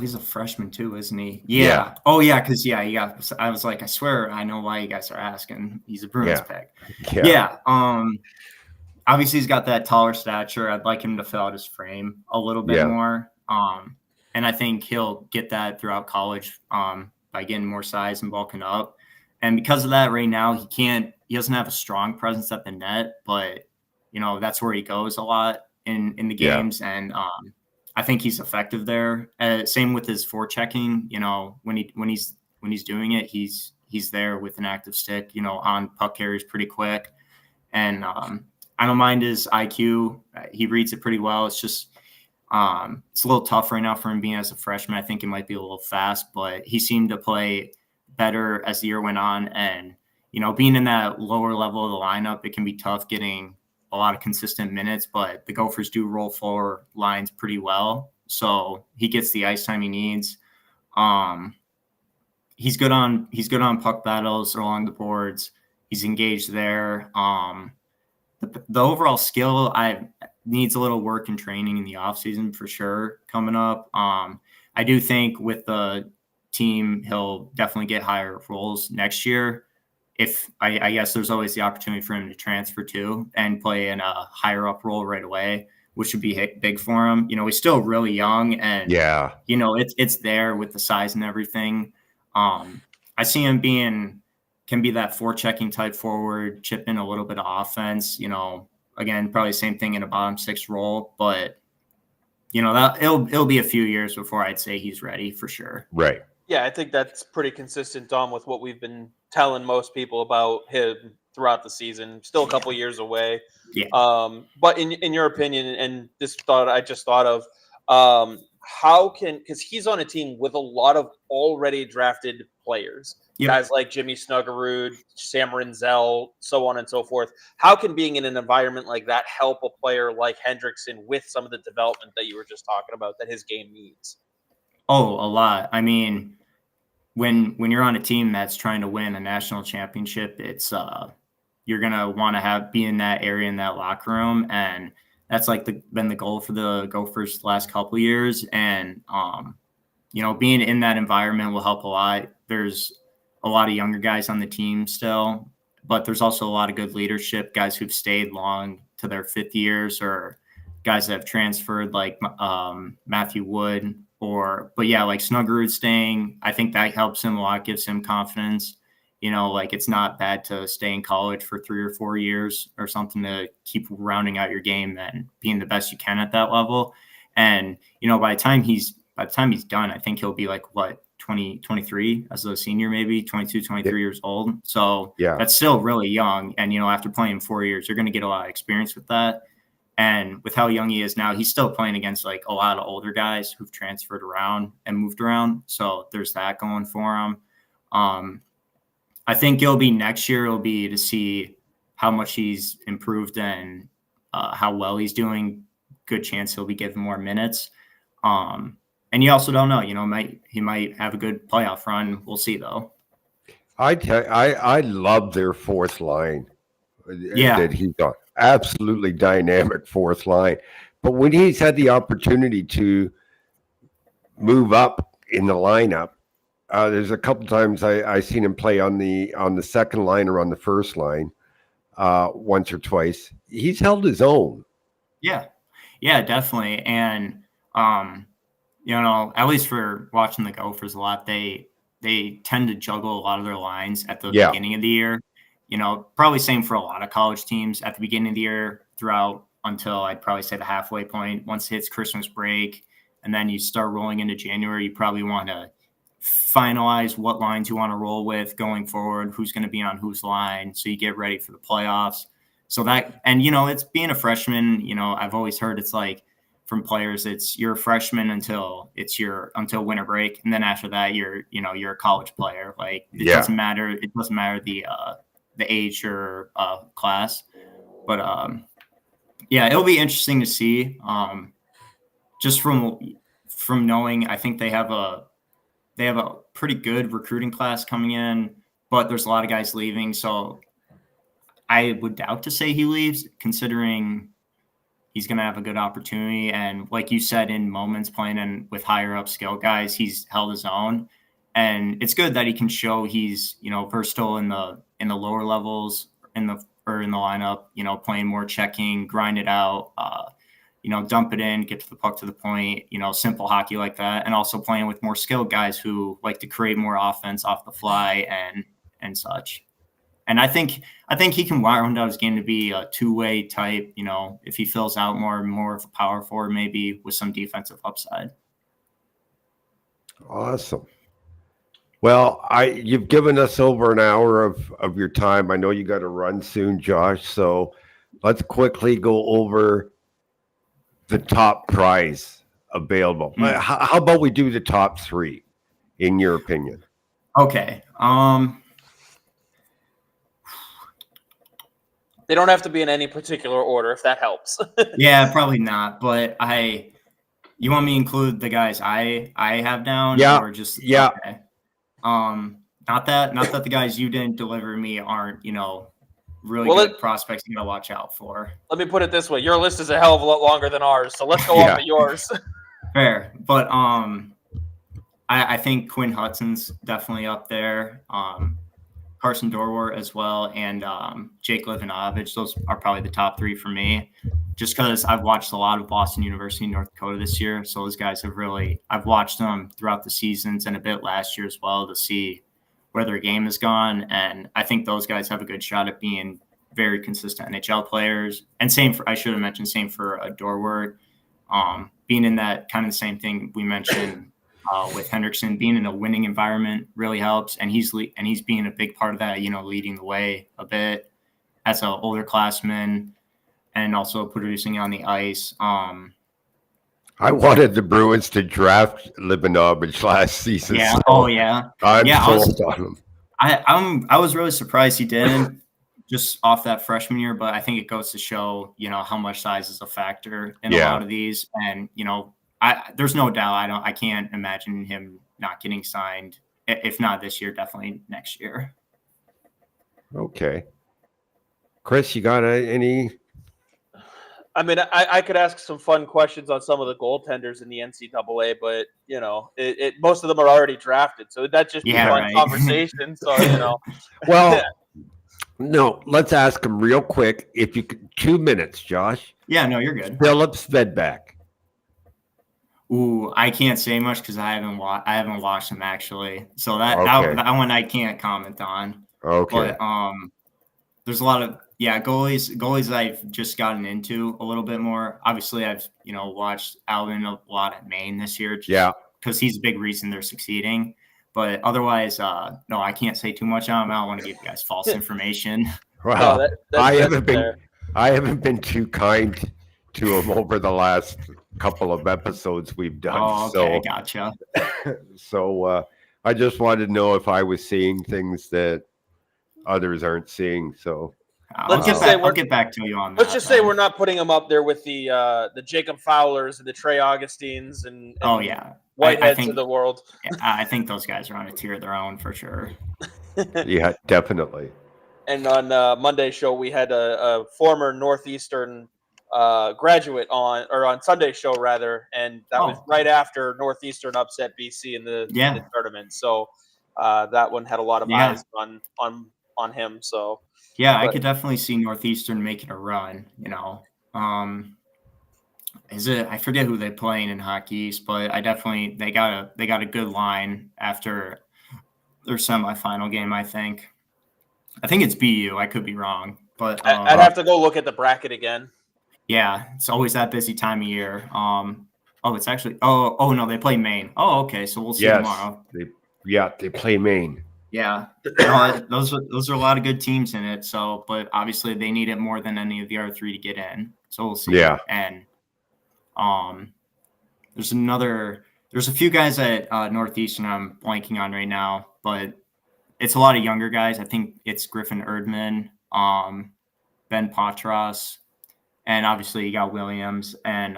He's a freshman too, isn't he? Yeah. Oh yeah, because I was like, I swear I know why you guys are asking. He's a Bruins pick. Yeah. Obviously he's got that taller stature. I'd like him to fill out his frame a little bit more. And I think he'll get that throughout college by getting more size and bulking up. And because of that, right now he doesn't have a strong presence at the net, but that's where he goes a lot in the games. And I think he's effective there. Same with his forechecking. When he's doing it, he's there with an active stick. On puck carries pretty quick, and I don't mind his IQ. He reads it pretty well. It's just it's a little tough right now for him being as a freshman. I think it might be a little fast, but he seemed to play better as the year went on. And being in that lower level of the lineup, it can be tough getting a lot of consistent minutes, but the Gophers do roll four lines pretty well. So he gets the ice time he needs. He's good on puck battles along the boards. He's engaged there. The overall skill needs a little work and training in the offseason for sure coming up. I do think with the team, he'll definitely get higher roles next year. If I guess there's always the opportunity for him to transfer too and play in a higher up role right away, which would be big for him. He's still really young, and it's there with the size and everything. I see him can be that forechecking type forward, chip in a little bit of offense. Again, probably same thing in a bottom six role, but that it'll be a few years before I'd say he's ready for sure. Right. Yeah, I think that's pretty consistent, Dom, with what we've been telling most people about him throughout the season. Still a couple years away. Yeah. But in your opinion, and this thought I just thought of, because he's on a team with a lot of already drafted players, guys like Jimmy Snuggerud, Sam Rinzel, so on and so forth. How can being in an environment like that help a player like Hendrickson with some of the development that you were just talking about that his game needs? Oh, a lot. I mean, when you're on a team that's trying to win a national championship, it's you're gonna want to be in that area in that locker room, and that's been the goal for the Gophers the last couple of years. And being in that environment will help a lot. There's a lot of younger guys on the team still, but there's also a lot of good leadership, guys who've stayed long to their fifth years, or guys that have transferred like Matthew Wood. Like Snuggerud staying, I think that helps him a lot, gives him confidence. It's not bad to stay in college for 3 or 4 years or something to keep rounding out your game and being the best you can at that level. And, by the time he's done, I think he'll be 23 as a senior, maybe 22, 23 years old. So that's still really young. And, after playing 4 years, you're going to get a lot of experience with that. And with how young he is now, he's still playing against a lot of older guys who've transferred around and moved around. So there's that going for him. I think next year it'll be to see how much he's improved and how well he's doing. Good chance he'll be given more minutes. And you also don't know, he might have a good playoff run. We'll see though. I love their fourth line. That he's got. Absolutely dynamic fourth line. But when he's had the opportunity to move up in the lineup, there's a couple times I seen him play on the second line or on the first line once or twice. He's held his own. Yeah, definitely. And at least for watching the Gophers a lot, they tend to juggle a lot of their lines at the Yeah. beginning of the year. Probably same for a lot of college teams at the beginning of the year throughout until I'd probably say the halfway point. Once it hits Christmas break and then you start rolling into January, you probably want to finalize what lines you want to roll with going forward, who's going to be on whose line, so you get ready for the playoffs. So that, and it's being a freshman, I've always heard it's like from players, it's you're a freshman until winter break, and then after that you're a college player. Like it doesn't matter the age or class. But it'll be interesting to see. Just from knowing, I think they have a pretty good recruiting class coming in, but there's a lot of guys leaving. So I would doubt to say he leaves, considering he's going to have a good opportunity. And like you said, in moments playing in with higher up skill guys, he's held his own. And it's good that he can show he's, versatile in the lower levels in the lineup, playing more checking, grind it out, dump it in, get to the puck to the point, simple hockey like that. And also playing with more skilled guys who like to create more offense off the fly and such. And I think he can round out his game to be a two-way type, if he fills out more of a power forward, maybe with some defensive upside. Awesome. Well, you've given us over an hour of your time. I know you got to run soon, Josh. So let's quickly go over the top prize available. How about we do the top three, in your opinion? Okay. They don't have to be in any particular order, if that helps. Yeah, probably not. But you want me to include the guys I have down? Yeah. Or just Okay. Not that the guys you didn't deliver me aren't, really good prospects you gotta watch out for. Let me put it this way: your list is a hell of a lot longer than ours, so let's go off at yours. Fair, but I think Quinn Hudson's definitely up there. Karsen Dorwart as well, and Jake Livanovich. Those are probably the top three for me, just because I've watched a lot of Boston University and North Dakota this year. So those guys I've watched them throughout the seasons and a bit last year as well to see where their game has gone. And I think those guys have a good shot at being very consistent NHL players. And same for Dorwart, being in that kind of the same thing we mentioned with Hendrickson, being in a winning environment really helps. And he's being a big part of that, leading the way a bit as an older classman and also producing on the ice. I wanted the Bruins to draft Livanovich last season. Yeah. So Oh yeah. I'm sold on him. I was really surprised he didn't, just off that freshman year, but I think it goes to show, how much size is a factor in a lot of these. And, there's no doubt I can't imagine him not getting signed, if not this year, definitely next year. Okay. Chris, you got any? I mean, I could ask some fun questions on some of the goaltenders in the NCAA, but most of them are already drafted, so that just be fun conversation. So Well, no, let's ask them real quick. If you could, 2 minutes, Josh. Yeah, no, you're good. Philip Svedback. Ooh, I can't say much because I haven't watched him actually. So that one I can't comment on. Okay. But there's a lot of goalies I've just gotten into a little bit more. Obviously, I've watched Albin a lot at Maine this year. Because he's a big reason they're succeeding. But otherwise, no, I can't say too much on him. I don't want to give you guys false information. Well, I haven't been too kind to him over the last couple of episodes we've done. Oh, okay, gotcha. So I just wanted to know if I was seeing things that others aren't seeing. So I'll get back to you on that. Let's just say we're not putting him up there with the Jacob Fowlers and the Trey Augustines and Whiteheads of the world. I think those guys are on a tier of their own for sure. Yeah, definitely. And on Monday's show, we had a former Northeastern graduate on Sunday's show rather, and that was right after Northeastern upset BC in the tournament. So that one had a lot of eyes on him. So I could definitely see Northeastern making a run. Is it? I forget who they're playing in Hockey East, but they got a good line after their semifinal game. I think it's BU. I could be wrong, but I'd have to go look at the bracket again. yeah, it's always that busy time of year. It's actually oh no, they play Maine. Oh, okay, so we'll see tomorrow. They play Maine. Yeah, those are a lot of good teams in it. So, but obviously they need it more than any of the other three to get in. So we'll see. Yeah, and there's a few guys at Northeastern I'm blanking on right now, but it's a lot of younger guys. I think it's Griffin Erdman, Ben Patras, and obviously you got Williams and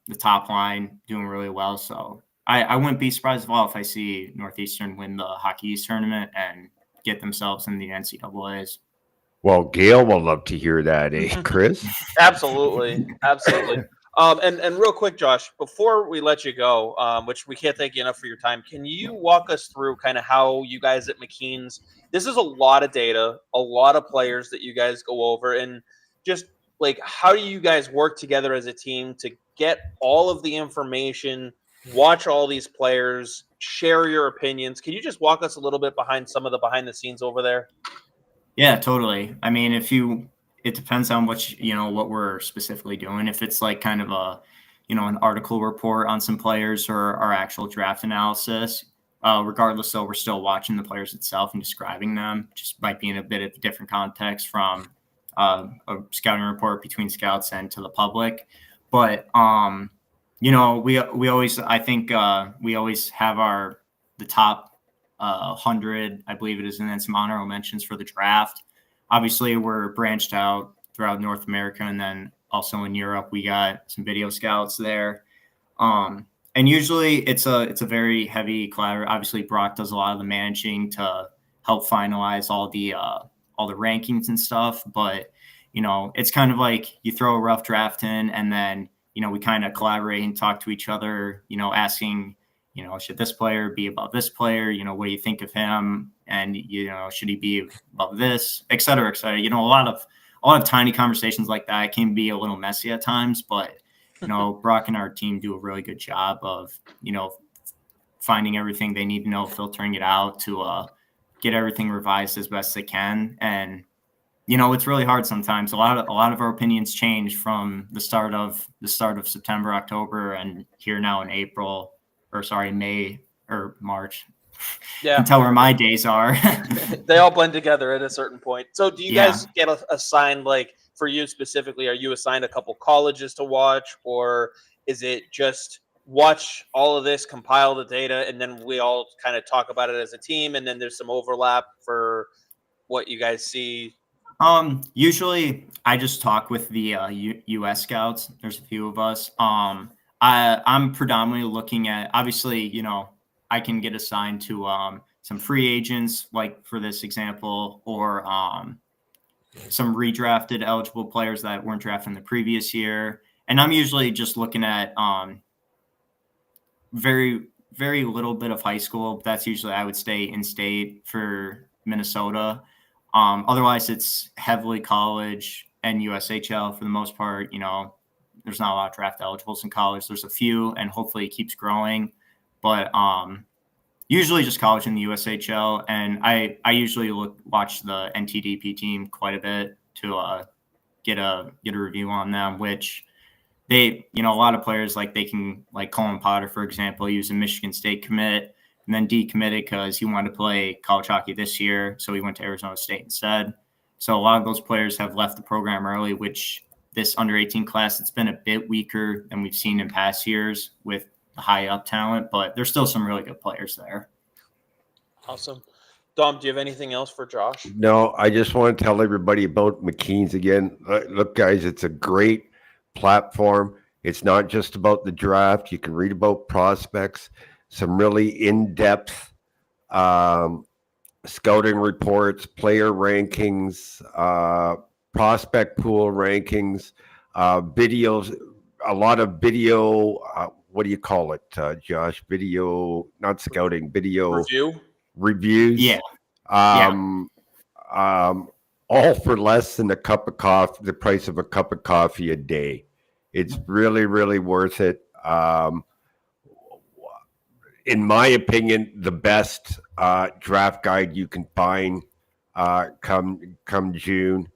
the top line doing really well. So I wouldn't be surprised at all if I see Northeastern win the Hockey East tournament and get themselves in the NCAAs. Well, Gail will love to hear that, eh, Chris? Absolutely. And real quick, Josh, before we let you go, which we can't thank you enough for your time, can you walk us through kind of how you guys at McKeens, this is a lot of data, a lot of players that you guys go over, and just like how do you guys work together as a team to get all of the information, watch all these players, share your opinions? Can you just walk us a little bit behind some of the behind the scenes over there? Yeah, totally. I mean, it depends on what we're specifically doing. If it's like kind of an article report on some players or our actual draft analysis, regardless, though, we're still watching the players itself and describing them, just might be in a bit of different context from a scouting report between scouts and to the public. But, we always, I think we always have the top 100, I believe it is, and then some honorable mentions for the draft. Obviously, we're branched out throughout North America, and then also in Europe, we got some video scouts there. And usually, it's a very heavy collaborative. Obviously, Brock does a lot of the managing to help finalize all the rankings and stuff. But it's kind of like you throw a rough draft in, and then we kind of collaborate and talk to each other. Asking, should this player be above this player? What do you think of him? And, should he be above this, et cetera, et cetera. A lot of tiny conversations like that can be a little messy at times, but, Brock and our team do a really good job of, finding everything they need to know, filtering it out to get everything revised as best they can. And, it's really hard sometimes. A lot of our opinions change from the start of September, October, and here now in May or March. Yeah. You can tell where my days are. They all blend together at a certain point. So do you guys get assigned, like for you specifically, are you assigned a couple colleges to watch, or is it just watch all of this, compile the data, and then we all kind of talk about it as a team, and then there's some overlap for what you guys see? Usually I just talk with the US scouts. There's a few of us. I'm predominantly looking at, obviously, I can get assigned to some free agents, like for this example, or some redrafted eligible players that weren't drafted in the previous year. And I'm usually just looking at very, very little bit of high school. That's usually I would stay in state for Minnesota. Otherwise, it's heavily college and USHL for the most part. There's not a lot of draft eligibles in college. There's a few, and hopefully it keeps growing. But usually just college and the USHL. And I usually watch the NTDP team quite a bit to get a review on them, which they, a lot of players, like they can, like Colin Potter, for example, he was a Michigan State commit and then decommitted because he wanted to play college hockey this year. So he went to Arizona State instead. So a lot of those players have left the program early, which this under 18 class, it's been a bit weaker than we've seen in past years with the high up talent, but there's still some really good players there. Awesome. Dom, do you have anything else for Josh? No, I just want to tell everybody about McKeens again. Look, guys, it's a great platform. It's not just about the draft. You can read about prospects, some really in-depth scouting reports, player rankings, prospect pool rankings, videos, a lot of video. What do you call it, Josh? Video, not scouting, video reviews. Yeah. All for less than a cup of coffee, the price of a cup of coffee a day. It's really, really worth it. In my opinion, the best draft guide you can find come June.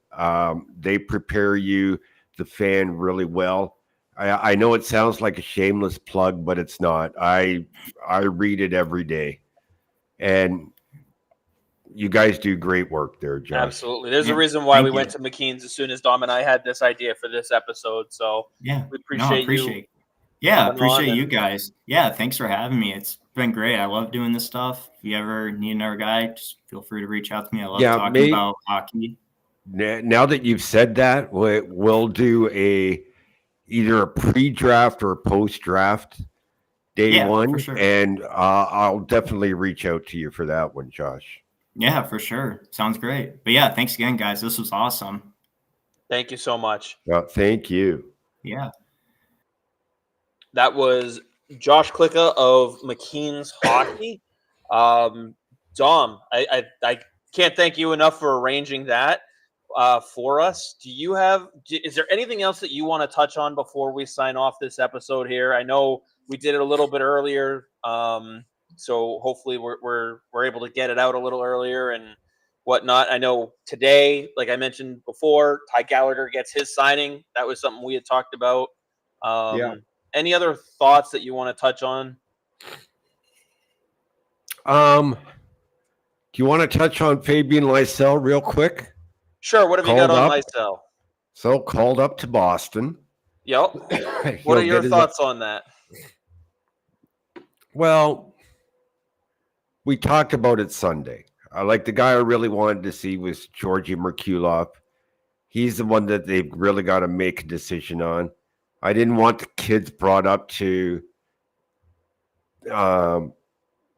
They prepare you, the fan, really well. I know it sounds like a shameless plug, but it's not. I read it every day, and you guys do great work there, Josh. Absolutely. There's a reason why we went to McKeens as soon as Dom and I had this idea for this episode. So yeah, we appreciate you. Yeah, appreciate you guys. Yeah, thanks for having me. It's been great. I love doing this stuff. If you ever need another guy, just feel free to reach out to me. I love talking about hockey. Now that you've said that, we'll do either a pre-draft or a post-draft day one, for sure. And I'll definitely reach out to you for that one, Josh. Yeah, for sure. Sounds great. But yeah, thanks again, guys. This was awesome. Thank you so much. Well, thank you. Yeah. That was Josh Klicka of McKeens Hockey. Dom, I can't thank you enough for arranging that for us. Is there anything else that you want to touch on before we sign off this episode here? I know we did it a little bit earlier, so hopefully we're able to get it out a little earlier and whatnot. I know today, like I mentioned before, Ty Gallagher gets his signing. That was something we had talked about. Any other thoughts that you want to touch on? Do you want to touch on Fabian Lysell real quick? Sure. What have you got on Lysell? So called up to Boston. Yep. What are your thoughts on that? Well, we talked about it Sunday. Like the guy I really wanted to see was Georgi Merkulov. He's the one that they've really got to make a decision on. I didn't want the kids brought up to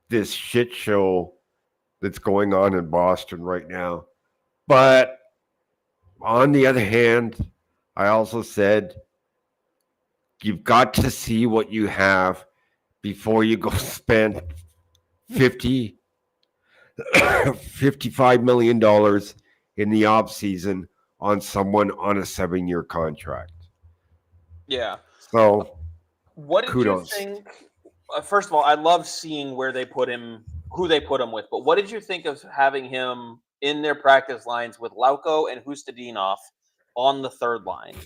this shit show that's going on in Boston right now. But on the other hand, I also said, you've got to see what you have before you go spend $55 million in the offseason on someone on a 7-year contract. Yeah. So, what did kudos. you think? First of all, I love seeing where they put him, who they put him with. But what did you think of having him in their practice lines with Lauko and Hustadinov on the third line?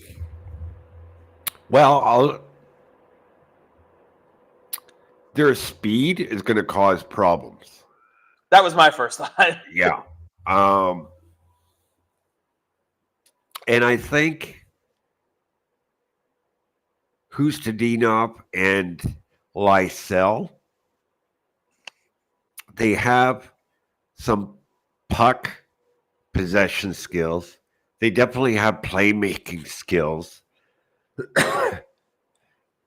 Well, their speed is going to cause problems. That was my first thought. Yeah. And I think Hustadinov and Lysell, they have some puck possession skills. They definitely have playmaking skills.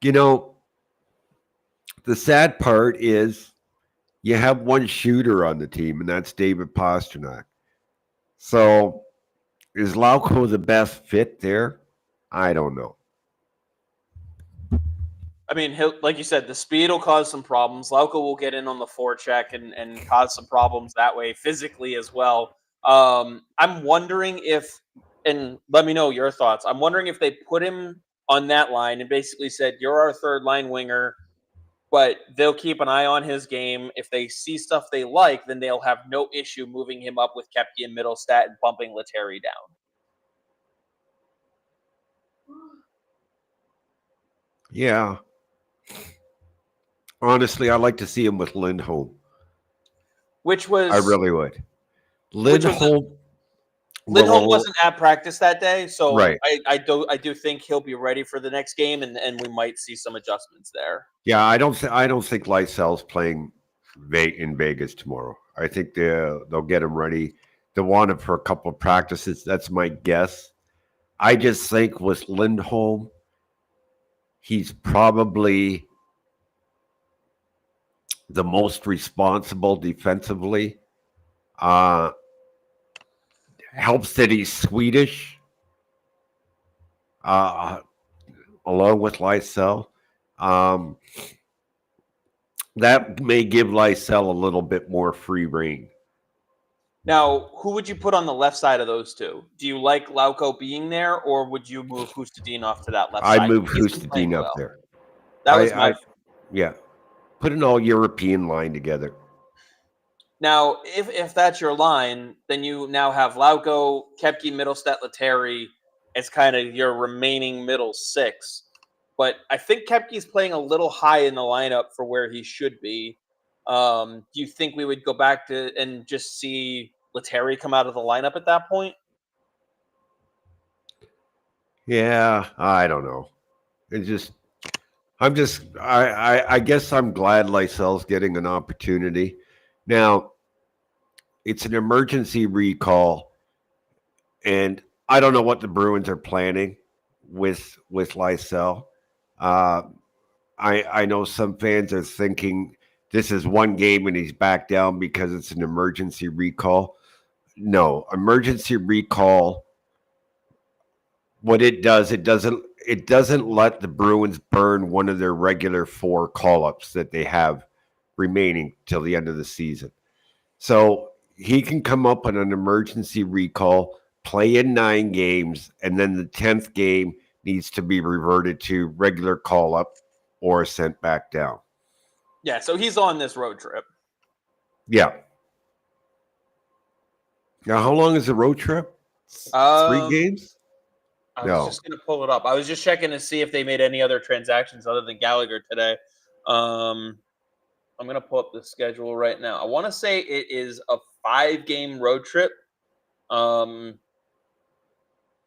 You know, the sad part is you have one shooter on the team, and that's David Pastrnak. So is Lauko the best fit there? I don't know. I mean, like you said, the speed will cause some problems. Lauko will get in on the forecheck and cause some problems that way physically as well. I'm wondering if, and let me know your thoughts, I'm wondering if they put him on that line and basically said, you're our third line winger, but they'll keep an eye on his game. If they see stuff they like, then they'll have no issue moving him up with Kepke and Middlestat and bumping Letary down. Yeah. Honestly, I'd like to see him with Lindholm. I really would. Lindholm wasn't at practice that day, so right. I do think he'll be ready for the next game, and we might see some adjustments there. Yeah, I don't think Lysell's playing in Vegas tomorrow. I think they'll get him ready. They'll want him for a couple of practices. That's my guess. I just think with Lindholm, he's probably the most responsible defensively. Helps that he's Swedish, along with Lysell. That may give Lysell a little bit more free rein. Now, who would you put on the left side of those two? Do you like Lauko being there, or would you move Hustadin to that left I side? move He's been playing Hustadin up well. there. That was my. Yeah. Put an all-European line together. Now, if that's your line, then you now have Lauko, Koepke, Middlestat, Letteri as kind of your remaining middle six. But I think Koepke's playing a little high in the lineup for where he should be. Do you think we would go back to and just see Letteri come out of the lineup at that point? Yeah, I don't know. I guess I'm glad Lysel's getting an opportunity. Now, it's an emergency recall, and I don't know what the Bruins are planning with Lysel. I know some fans are thinking this is one game and he's back down because it's an emergency recall. No, emergency recall. What it does, it doesn't let the Bruins burn one of their regular 4 call-ups that they have remaining till the end of the season. So he can come up on an emergency recall, play in 9 games, and then the 10th game needs to be reverted to regular call-up or sent back down. Yeah, so he's on this road trip. Yeah. Now, how long is the road trip? 3 games? I was just going to pull it up. I was just checking to see if they made any other transactions other than Gallagher today. I'm going to pull up the schedule right now. I want to say it is a 5-game road trip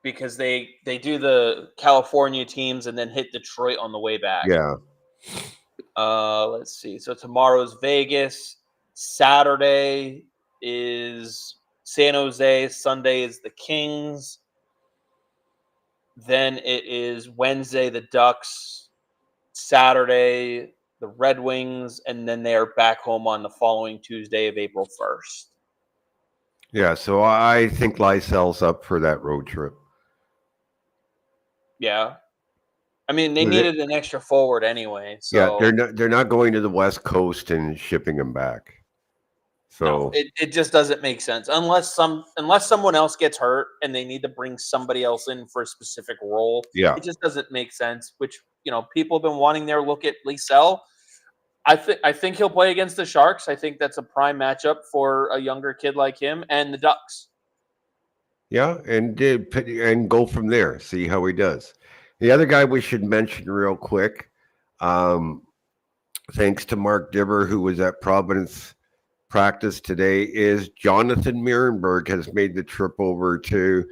because they do the California teams and then hit Detroit on the way back. Yeah. Let's see. So tomorrow's Vegas. Saturday is San Jose. Sunday is the Kings. Then it is Wednesday, the Ducks. Saturday, the Red Wings. And then they are back home on the following Tuesday of April 1st. Yeah, so I think Lysel's up for that road trip. Yeah. I mean, they needed an extra forward anyway. So yeah, they're not going to the West Coast and shipping him back. So no, it just doesn't make sense unless someone else gets hurt and they need to bring somebody else in for a specific role. Yeah, it just doesn't make sense. Which people have been wanting their look at Lysell. I think he'll play against the Sharks. I think that's a prime matchup for a younger kid like him and the Ducks. Yeah, and go from there. See how he does. The other guy we should mention real quick, thanks to Mark Dibber, who was at Providence practice today, is Jonathan Muhlenberg has made the trip over to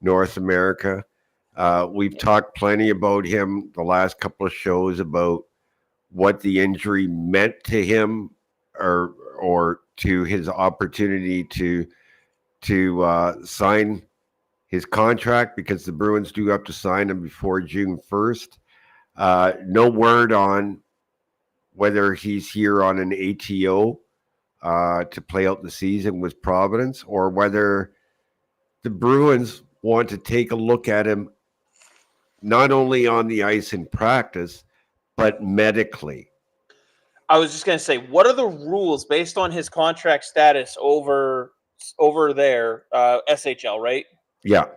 North America. We've talked plenty about him the last couple of shows about what the injury meant to him or to his opportunity to sign his contract, because the Bruins do have to sign him before June 1st. No word on whether he's here on an ATO to play out the season with Providence, or whether the Bruins want to take a look at him not only on the ice in practice, but medically. I was just going to say, what are the rules based on his contract status over there, SHL, right? Yeah.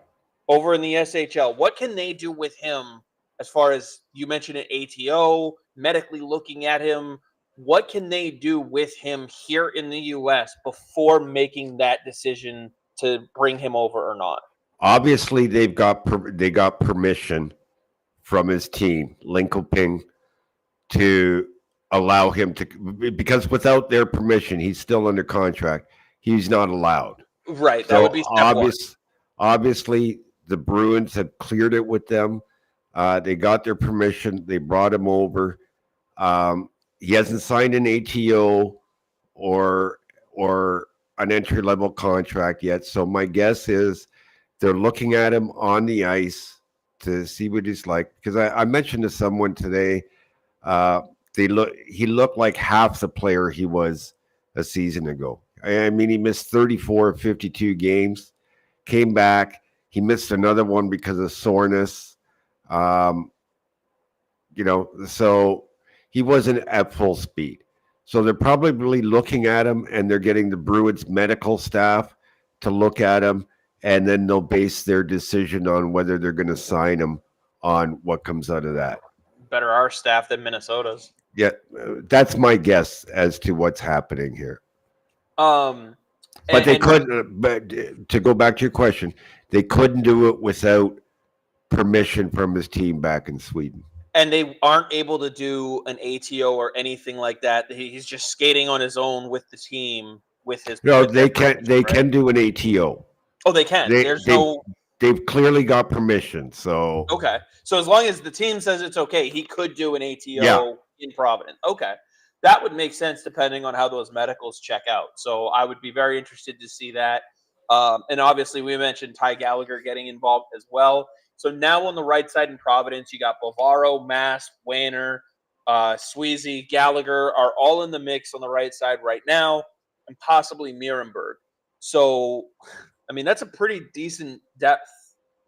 Over in the SHL, what can they do with him as far as you mentioned an ATO, medically looking at him? What can they do with him here in the U.S. before making that decision to bring him over or not? Obviously, they got permission from his team, Linköping, to allow him to, because without their permission, he's still under contract. He's not allowed. Right. That would be step one. Obviously, the Bruins have cleared it with them. They got their permission. They brought him over. He hasn't signed an ATO or an entry-level contract yet. So my guess is they're looking at him on the ice to see what he's like. Because I mentioned to someone today, he looked like half the player he was a season ago. I mean, he missed 34 of 52 games, came back. He missed another one because of soreness. So he wasn't at full speed. So they're probably looking at him, and they're getting the Bruins medical staff to look at him, and then they'll base their decision on whether they're going to sign him on what comes out of that. Better our staff than Minnesota's. Yeah, that's my guess as to what's happening here. But they couldn't. But to go back to your question, they couldn't do it without permission from his team back in Sweden. And they aren't able to do an ATO or anything like that. He's just skating on his own with the team with his. No, with they can. They can do an ATO. Oh, they can. They've clearly got permission. So okay. So as long as the team says it's okay, he could do an ATO in Providence. Okay. That would make sense depending on how those medicals check out. So I would be very interested to see that. And obviously we mentioned Ty Gallagher getting involved as well. So now on the right side in Providence, you got Bavaro, Mass, Wanner, Sweezy, Gallagher are all in the mix on the right side right now, and possibly Mirenberg. So, I mean, that's a pretty decent depth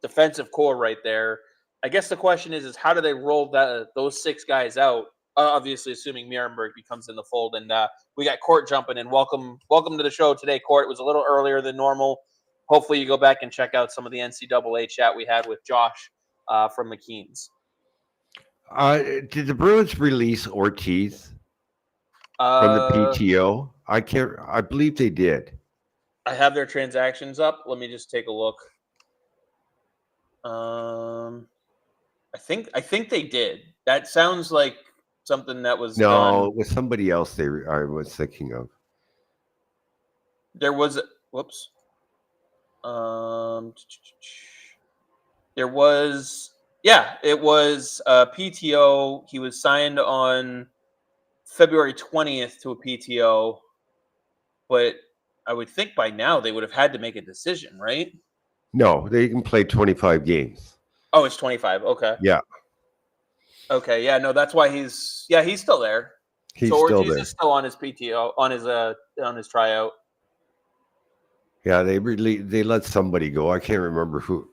defensive core right there. I guess the question is how do they roll those 6 guys out? Obviously, assuming Mirenberg becomes in the fold. And we got Court jumping in. Welcome to the show today, Court. It was a little earlier than normal. Hopefully you go back and check out some of the NCAA chat we had with Josh from McKeens. Did the Bruins release Ortiz from the PTO? I believe they did. I have their transactions up. Let me just take a look. I think they did. That sounds like something that was done. It was somebody else I was thinking of. There was it was PTO. He was signed on February 20th to a PTO, but I would think by now they would have had to make a decision, right? No, they can play 25 games. Oh, it's 25. Okay. Yeah. Okay. Yeah. No, that's why he's still there. He's still there. He's still on his PTO on his tryout. Yeah, they let somebody go. I can't remember who.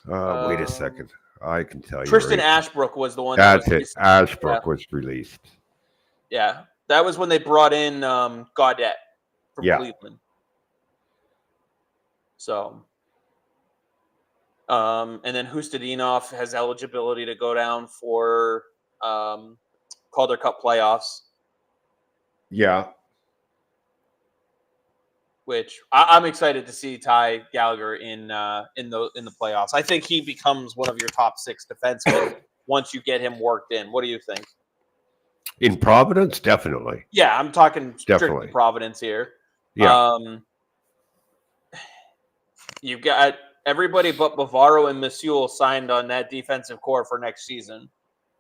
Wait a second. I can tell you. Tristan Ashbrook was the one. That's it. Ashbrook was released. Yeah, that was when they brought in Gaudette from Cleveland. So, and then Hustadinov has eligibility to go down for Calder Cup playoffs. Yeah. Which I'm excited to see Ty Gallagher in the playoffs. I think he becomes one of your top 6 defensemen once you get him worked in. What do you think? In Providence, definitely. Yeah, I'm talking strictly Providence here. Yeah. You've got everybody but Bavaro and Masuel signed on that defensive core for next season.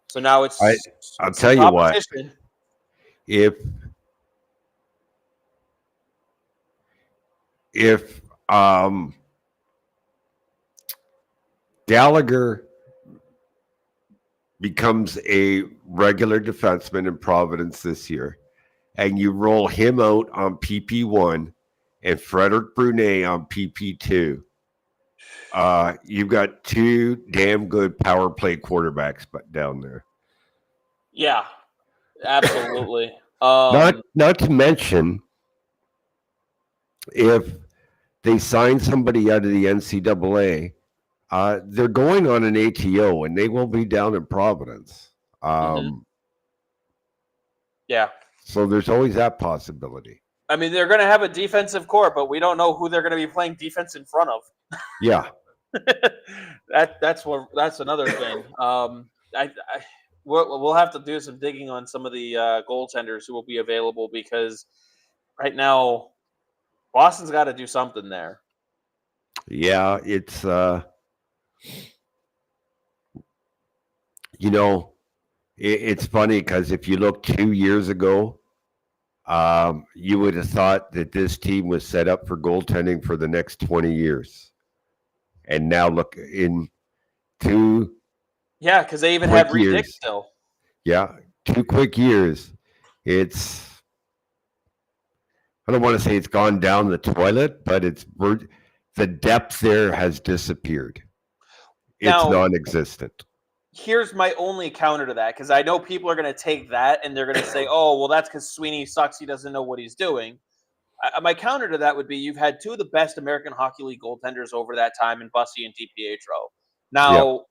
So now I'll tell you what. If Gallagher becomes a regular defenseman in Providence this year, and you roll him out on PP1 and Frederic Brunet on PP2, you've got 2 damn good power play quarterbacks down there. Yeah, absolutely. Not to mention, if they sign somebody out of the NCAA, they're going on an ATO, and they will be down in Providence. Yeah. So there's always that possibility. I mean, they're going to have a defensive core, but we don't know who they're going to be playing defense in front of. Yeah. That's another thing. We'll have to do some digging on some of the goaltenders who will be available, because right now Boston's got to do something there. Yeah, it's it's funny because if you look 2 years ago, you would have thought that this team was set up for goaltending for the next 20 years. And now look, in 2 Yeah, because they even have Reed Dick still. Yeah, 2 quick years. I don't want to say it's gone down the toilet, but the depth there has disappeared. It's non-existent. Here's my only counter to that, because I know people are going to take that and they're going to say, oh, well, that's because Sweeney sucks. He doesn't know what he's doing. My counter to that would be you've had two of the best American Hockey League goaltenders over that time in Bussy and DiPietro. Now,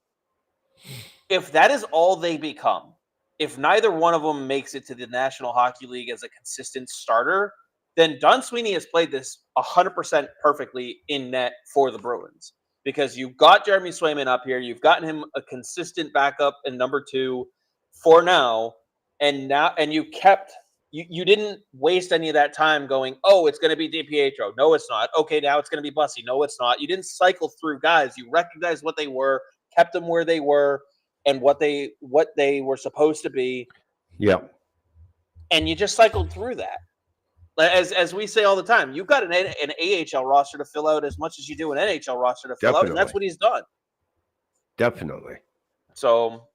if that is all they become, if neither one of them makes it to the National Hockey League as a consistent starter, then Don Sweeney has played this 100% perfectly in net for the Bruins. Because you've got Jeremy Swayman up here, you've gotten him a consistent backup in number 2 for now, and you didn't waste any of that time going, oh, it's going to be DiPietro. No, it's not. Okay, now it's going to be Bussy. No, it's not. You didn't cycle through guys. You recognized what they were, kept them where they were, and what they were supposed to be. Yeah. And you just cycled through that. As we say all the time, you've got an AHL roster to fill out as much as you do an NHL roster to fill out, and that's what he's done. Definitely. So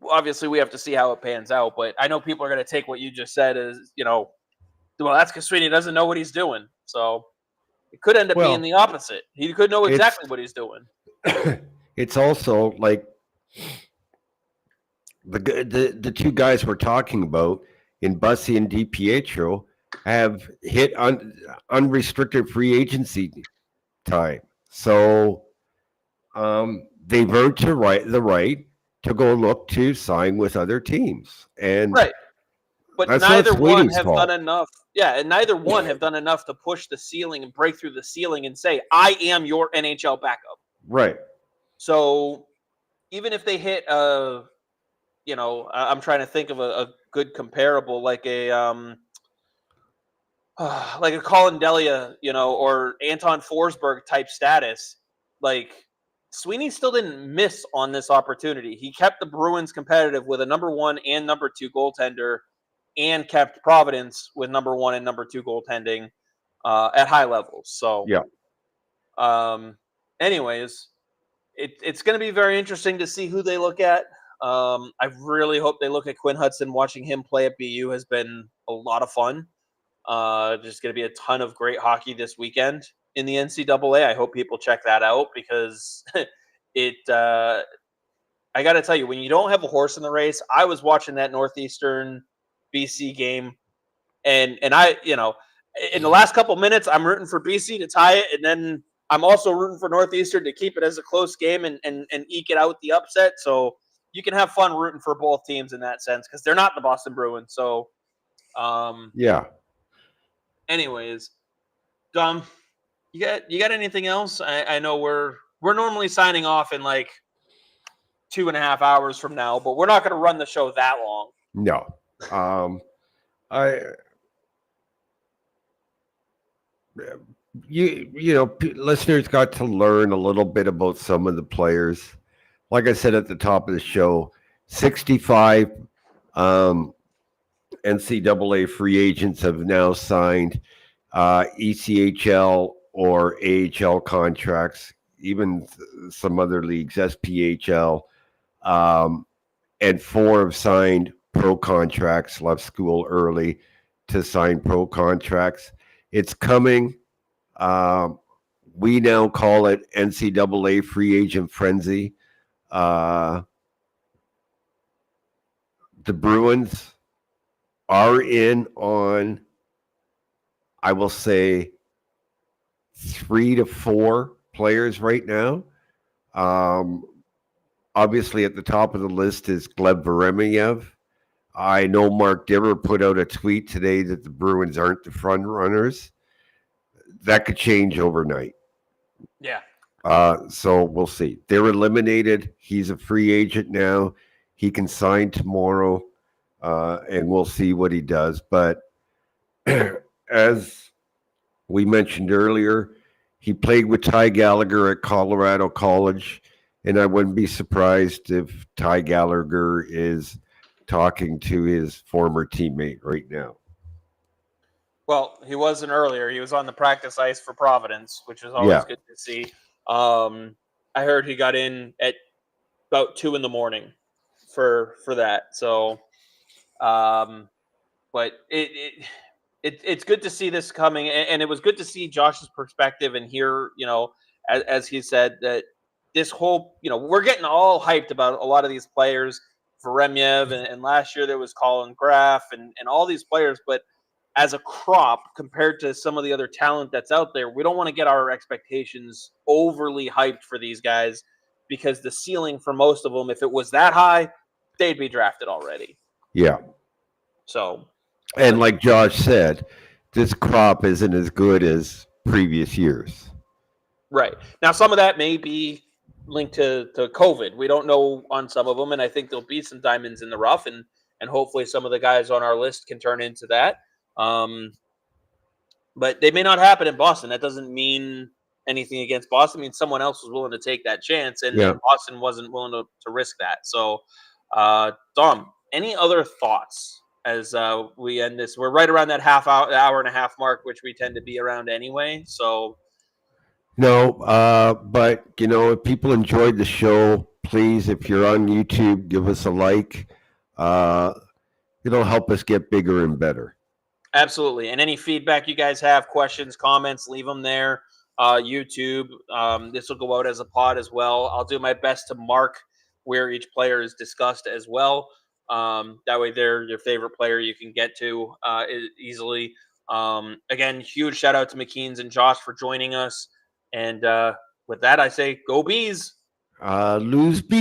obviously we have to see how it pans out, but I know people are going to take what you just said as, well, that's because Sweeney doesn't know what he's doing. So it could end up being the opposite. He could know exactly what he's doing. It's also like the two guys we're talking about in Bussy and DiPietro have hit unrestricted free agency time. So they've earned the right to go look to sign with other teams. And right. But neither one have done enough. Yeah, and neither one have done enough to push the ceiling and break through the ceiling and say, I am your NHL backup. Right. So even if they hit I'm trying to think of a good comparable, like a Colin Delia, or Anton Forsberg type status, like Sweeney still didn't miss on this opportunity. He kept the Bruins competitive with a number 1 and number 2 goaltender, and kept Providence with number 1 and number 2 goaltending at high levels. So, anyways, it's going to be very interesting to see who they look at. I really hope they look at Quinn Hudson. Watching him play at BU has been a lot of fun. There's going to be a ton of great hockey this weekend in the NCAA. I hope people check that out because I got to tell you, when you don't have a horse in the race, I was watching that Northeastern BC game, and I, in the last couple minutes, I'm rooting for BC to tie it, and then I'm also rooting for Northeastern to keep it as a close game and eke it out the upset. So you can have fun rooting for both teams in that sense because they're not the Boston Bruins. So, anyways, Dom, you got anything else? I know we're normally signing off in like 2.5 hours from now, but we're not going to run the show that long. No. Listeners got to learn a little bit about some of the players. Like I said at the top of the show, 65 NCAA free agents have now signed ECHL or AHL contracts, even some other leagues, SPHL, and 4 have signed pro contracts, left school early to sign pro contracts. It's coming. We now call it NCAA free agent frenzy. The Bruins are in on, I will say, 3 to 4 players right now. Obviously, at the top of the list is Gleb Veremyev. I know Mark Dibber put out a tweet today that the Bruins aren't the front runners. That could change overnight. Yeah. So we'll see. They're eliminated. He's a free agent now. He can sign tomorrow, and we'll see what he does. But as we mentioned earlier, he played with Ty Gallagher at Colorado College, and I wouldn't be surprised if Ty Gallagher is talking to his former teammate right now. Well, he wasn't earlier. He was on the practice ice for Providence, which is always good to see. I heard he got in at about 2 a.m. for that. So, but it's good to see this coming, and it was good to see Josh's perspective and hear, as he said, that this whole, we're getting all hyped about a lot of these players, Veremyev, and last year there was Colin Graff and all these players, but as a crop compared to some of the other talent that's out there, we don't want to get our expectations overly hyped for these guys because the ceiling for most of them, if it was that high, they'd be drafted already. Yeah. So, and like Josh said, this crop isn't as good as previous years. Right. Now, some of that may be linked to COVID. We don't know on some of them, and I think there'll be some diamonds in the rough, and hopefully some of the guys on our list can turn into that. But they may not happen in Boston. That doesn't mean anything against Boston. I mean, someone else was willing to take that chance, and Boston wasn't willing to risk that. So, Dom, any other thoughts as we end this? We're right around that hour and a half mark, which we tend to be around anyway. So. No, but if people enjoyed the show, please, if you're on YouTube, give us a like. It'll help us get bigger and better. Absolutely. And any feedback you guys have, questions, comments, leave them there. YouTube. This will go out as a pod as well. I'll do my best to mark where each player is discussed as well. That way they're your favorite player you can get to easily. Again, huge shout out to McKeens and Josh for joining us. And with that, I say, go Bees. Lose Bees.